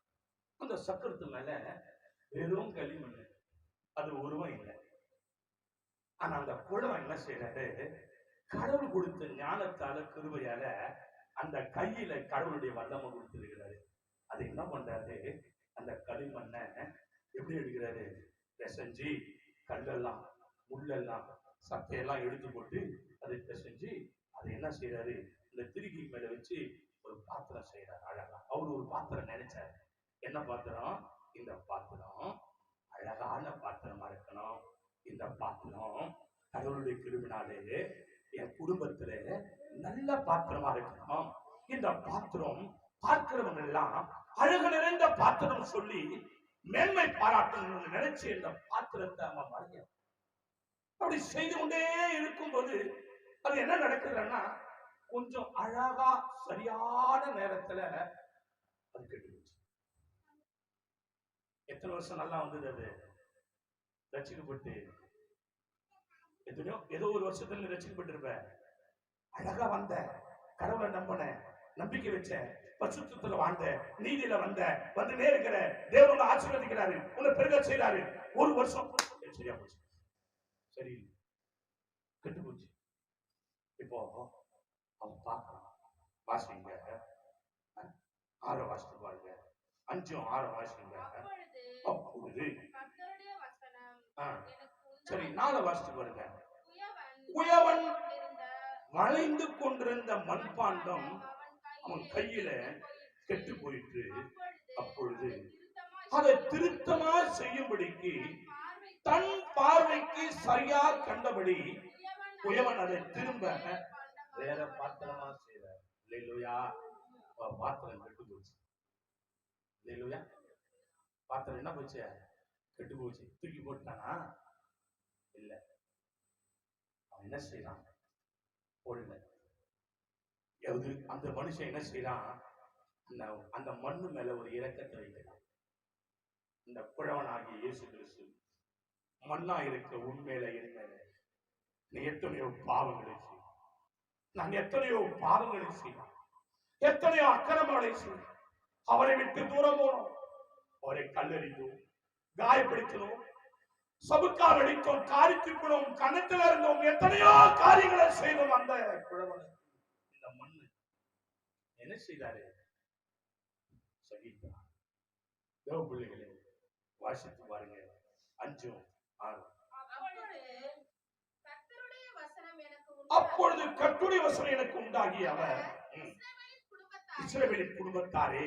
அந்த சக்கரத்து மேல வெறும் களிமண், அது உருவம் இல்லை. ஆனா அந்த குழவன் என்ன செய்யறாரு? கடவுள் கொடுத்த ஞானத்தால கிருபையால அந்த கையில கடவுளுடைய வல்லமை கொடுத்திருக்கிறாரு. அது என்ன பண்றாரு? அந்த களிமண்ணை எப்படி எடுக்கிறாரு? பிசைஞ்சு கல்லெல்லாம் முள்ளெல்லாம் சத்தையெல்லாம் எடுத்து போட்டு அதை பிசைஞ்சு அதை என்ன செய்யறாரு? இந்த திருகி மேல வச்சு ஒரு பாத்திரம் செய்யறாரு. அழகா அவரு ஒரு பாத்திரம் நினைச்சாரு. என்ன பாத்திரம்? இந்த பாத்திரம் அழகான பாத்திரமா இருக்கணும். இந்த பாத்திரம் கடவுளுடைய கிருபினாலே என் குடும்பத்துல நல்ல பாத்திரமா இருக்கணும். இந்த பாத்திரம் பார்க்கிறவங்க எல்லாம் அழகு நிறைந்த பாத்திரம் சொல்லி மேன்மை பாராட்டணும்னு நினைச்சு இந்த பாத்திரத்தை அவன் வரைய அப்படி செய்து கொண்டே இருக்கும்போது அது என்ன நடக்குதுன்னா, கொஞ்சம் அழகா சரியான நேரத்துல அது கெட்டு போச்சு. எத்தனை வருஷம் நல்லா வந்தது? அது ரசிக்கப்பட்டு எத்தனையோ ஏதோ ஒரு வருஷத்துல ரசிக்கப்பட்டு இருப்ப. அழகா வந்த, கடவுளை நம்பின, நம்பிக்கை வச்ச, பரிசுத்தத்துல வாழ்ந்த, நீதியில வந்து நேருக்கிற தேவன் ஆசீர்வதிக்கிறாரு, உன்னை பெருக செய்யறாரு. ஒரு வருஷம் சரியா போச்சு, சரி கெட்டு போச்சு. இப்போ அவன் பார்க்கலாம். வாசிங்க 6 வாசித்து பாருங்க. 5, 6 வாசிங்க. அப்பொழுது சரி 4 வாசித்து பாருங்க. குயவன் வளைந்து கொண்டிருந்த மண்பாண்டம் அவன் கையில கெட்டு போயிட்டு, அப்பொழுது அதை திருத்தமா செய்யும்படிக்கு தன் பார்வைக்கு சரியா கண்டபடி குயவன் அதை திரும்ப வேற பாத்திரமா செய்யறார். இல்லையா? பாத்திரம் கெட்டு போச்சு. இல்லையா? பாத்திரம் என்ன போச்சு? கெட்டு போச்சு. தூக்கி போட்டானா? இல்ல. அவன் என்ன செய்யறான்? போடல. அந்த மனுஷன் என்ன செய்யறான்? அந்த மண்ணு மேல ஒரு இரக்கத்தை வைக்கிறான். இந்த குழவனாகிய இயேசு கிறிஸ்து மண்ணா இருக்க உண்மையில இருந்த நீ எத்தனையோ பாவங்களை செய்ய, நான் எத்தனையோ பாவங்களை செய்யலாம், எத்தனையோ அக்கிரமங்களை செய்ய, அவரை விட்டு தூரம் போனோம், அவரை கல்லறிந்தோம், காயப்படுத்தினோம், சபுக்கால் அடித்தோம், காரித்துக்கணும், கணத்துல இருந்தோம், எத்தனையோ காரியங்களை செய்தோம். அந்த குழவனை இந்த மண்ணு என்ன செய்தாரு? சகித்தார். தேவ பிள்ளைகளே, வாசித்து பாருங்க 5, 6. அப்பொழுது கர்த்தருடைய வசனம் எனக்கு உண்டாகி அவர் இஸ்ரவேலின் குடும்பத்தாரே,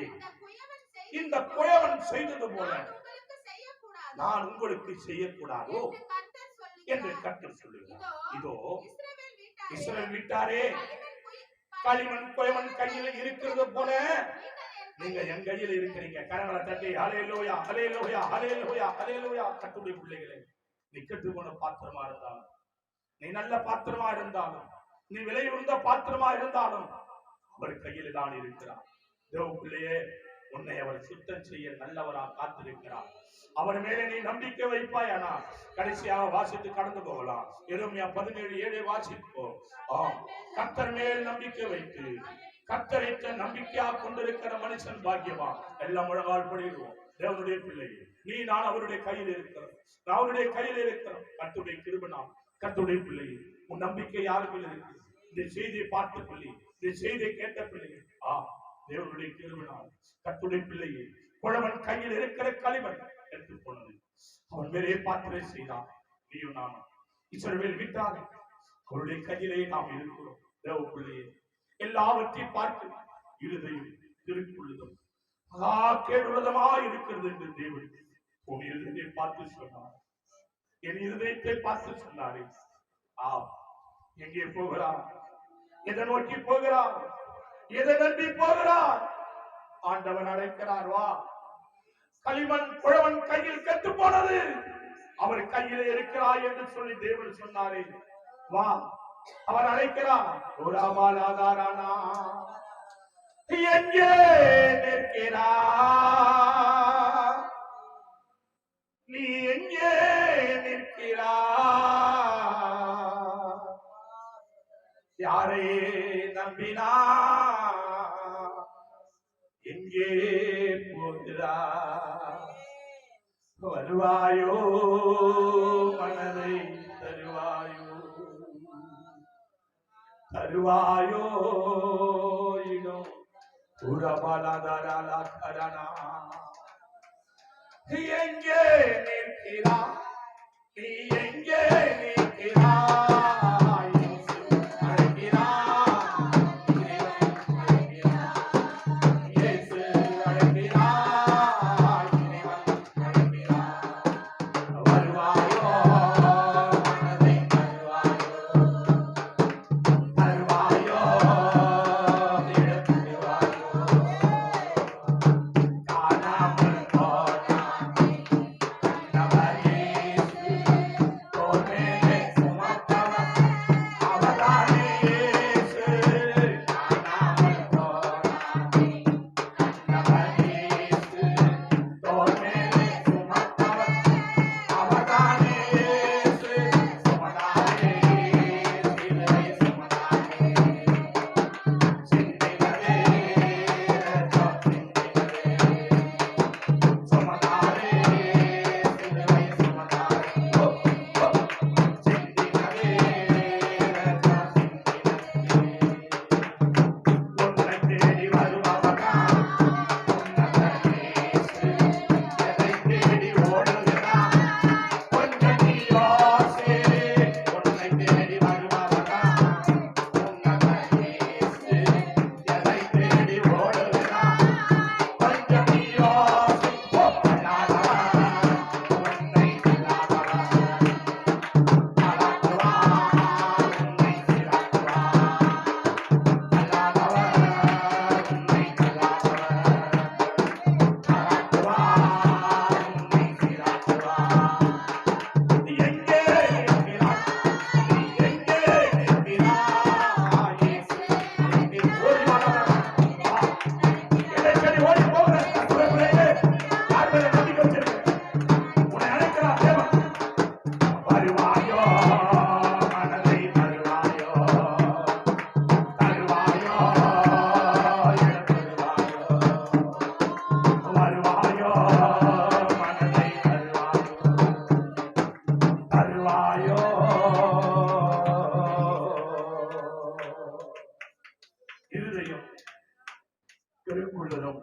இந்த குயவன் செய்தது போல நான் உங்களுக்கு செய்யக்கூடாதோ என்று கர்த்தர் சொல்லுகிறார். இதோ இஸ்ரவேல் வீட்டாரே, களிமண் குயவன் கையில் இருக்கிறது போல நீங்க என் கையில் இருக்கிறீங்க. கரங்களை தட்டி ஹல்லேலூயா, ஹல்லேலூயா, ஹல்லேலூயா, ஹல்லேலூயா. கர்த்தருடைய பிள்ளைகளே, நீ கெட்டு போன பாத்திரமா இருந்தாலும், நீ நல்ல பாத்திரமா இருந்தாலும், நீ விலை உயர்ந்த பாத்திரமா இருந்தாலும் அவர் கையில் தான் இருக்கிறார். தேவ பிள்ளையே, உன்னை அவர் சுத்தம் செய்ய நல்லவரா காத்திருக்கிறார். அவர் மேலே நீ நம்பிக்கை வைப்பாயானா கடைசியாக வாசித்து கடந்து போகலாம். எரேமியா 17:7 வாசிப்போம். கர்த்தர் மேல் நம்பிக்கை வைத்து கர்த்தரைத்த நம்பிக்கையா கொண்டிருக்கிற மனுஷன் பாக்கியமா. எல்லாம் முழங்கால் படிடுவோம். தேவனுடைய பிள்ளையே, நீ நான் அவருடைய கையில் இருக்கிறோம், அவருடைய கையில் இருக்கிறோம். கர்த்தருடைய கிருபை, கர்த்தருடைய பிள்ளையே, உன் நம்பிக்கை யாருக்கு இருக்கு? இந்த செய்தியை பார்த்த பிள்ளை, இந்த செய்தியை கேட்ட பிள்ளை, தேவனுடைய கிருபை, கர்த்தருடைய பிள்ளையே, குழவன் கையில் இருக்கிற களிமண் எடுத்து போனது அவன் மேலே பாத்திரை செய்தான். நீயும் நானும் இஸ்ரவேல் விட்டாரே, அவருடைய கையிலே நாம் இருக்கிறோம். தேவ பிள்ளையே, எல்லாவற்றையும் பார்த்து இருதயம் திருக்குள்ளதும் கேடுள்ளதமா இருக்கிறது என்று தேவன் உன் இருதயத்தை பார்த்து சொன்னார். என் இருதயத்தை பார்த்து சொன்னாரே. ஆம், எங்கே போகிறார்? எதை நோக்கி போகிறார்? எதை நம்பி போகிறார்? ஆண்டவன் அழைக்கிறார், வா. களிமண் குழவன் கையில் கெட்டு போனது, அவர் கையிலே இருக்கிறார் என்று சொல்லி தேவன் சொன்னாரே. வா, அவர் அழைக்கிறார். எங்கே நிற்கிறார்? நீ எங்கே நிற்கிறார்? யாரே நம்பினா எங்கே போகிறார்? வருவாயோ, மனதை தருவாயோ, தருவாயோ இடம் உறவாலாதாராலா. எங்கே நிற்கிறார்? நீ எங்கே நிற்கிறாய்? அழைக்கிறார், இயேசு அழைக்கிறார், வருவாயோ, மனதை தருவாயோ, தருவாயோ இடம் தருவாயோ. காணாமல் போன கண்டவர் இயேசு, தோள் மேலே சுமந்தவர் அவர்தானே இயேசு. காணாமல் போன கண்டவர் இயேசு, தோள் மேலே சுமந்தவர் அவர்தானே இயேசு. சுமந்தாரே, சிலுவை சுமந்தாரே, சிந்தினதே ரத்தம் சிந்தினதே. சுமந்தாரே, சிலுவை சுமந்தாரே, சிந்தினதே ரத்தம் சிந்தினதே. உன்னை தேடி வருபவர்தான் உன்னதர் இயேசு. எதை தேடி ஓடுகிறார்? கொஞ்சம் நீ யோசி. உன்னை தேடி வருபவர்தான் உன்னதர் இயேசு. எதை தேடி ஓடுகிறார்? கொஞ்சம் நீ யோசி. அல்லாதவர் உன்னை இல்லாதவர் அல்லாதவர் உன்னை இல்லாதவர் அல்லாதவர் உன்னை இல்லாதவர். நீ எங்கே இருக்கிறாய்? நீ எங்கே இருக்கிறாய்? இயேசு நீ ஓடி வாடா. எதை தேடி ஓடி போகிற கர்த்தரே, யார் மேல நம்பிக்கை வச்சிருக்க? உன்னை அழைக்கிறார் தேவன். வருவாயோ, மனதை தருவாயோ, தருவாயோ இடம் தருவாயோ. வருவாயோ, மனதை தருவாயோ, தருவாயோ. இருதயம் கருப்புள்ளதும்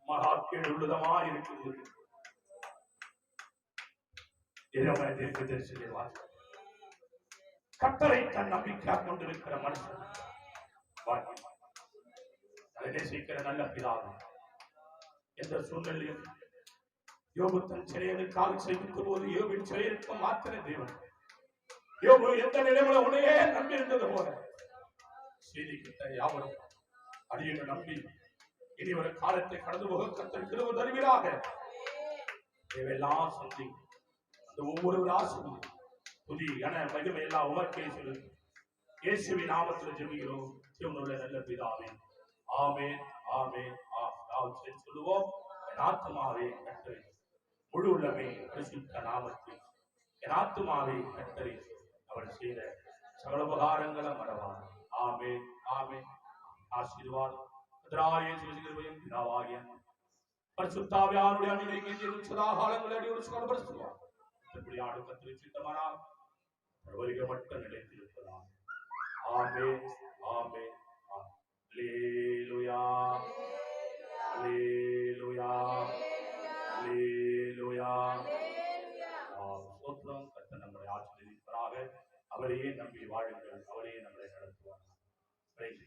மகா கேடுள்ளதுமா இருக்குது. இறைவனை தீர்க்கதரிசியை வாசிக்கிறோம். கர்த்தரை தன் நம்பிக்கையாக கொண்டிருக்கிற மனுஷன் பாக்கியவான். அதை நேசிக்கிற நல்ல பிதாவே, எந்த சூழ்நிலையும் யோபு தன் சிறையனுக்காக செய்யும் போது யோபின் சிறையிற்கு மாத்திர தேவன். யோபு எந்த நிலையில உன்னையே நம்பி இருந்தது போல செய்தி கிட்ட யாவரும் அடியை நம்பி இனி ஒரு காலத்தை கடந்து போக கர்த்தர் கிருபை தருவீராக. தேவையெல்லாம் சொல்லி அந்த ஒவ்வொரு ஆசிரியர் புதிய என மகிமை எல்லாம் உமக்கே சொல்லு. இயேசுவின் நாமத்தில் ஜெபிக்கிறோம் ஜீவனுள்ள நல்ல பிதாவே. ஆமென், ஆமென். சொல்லுவோம். என் ஆத்துமாவே கர்த்தரை, முழு உள்ளமே பரிசுத்த நாமத்தில் என் ஆத்துமாவே கர்த்தரை, அவள் செய்த சகல உபகாரங்களை மறவார். ஆமென், ஆமென். ஆசீர்வாதம் கர்த்தராகிய பிதாவாகிய பரிசுத்தாவியானுடைய அன்பினை சதா காலங்கள் அடியோடு சுகப்படுத்துவார். இப்படியாடு கர்த்தரை சித்தமானால் வருகை மட்டும் நிலைத்திருப்பதால். ஆமென், ஆமென். அல்லேலூயா, அல்லேலூயா, அல்லேலூயா. ஸ்தோத்திரம். கர்த்தர் நம்மை ஆசீர்வதிப்பாராக. அவரையே நம்பி வாழுங்கள், அவரையே நம்மளை நடத்துவார். Praise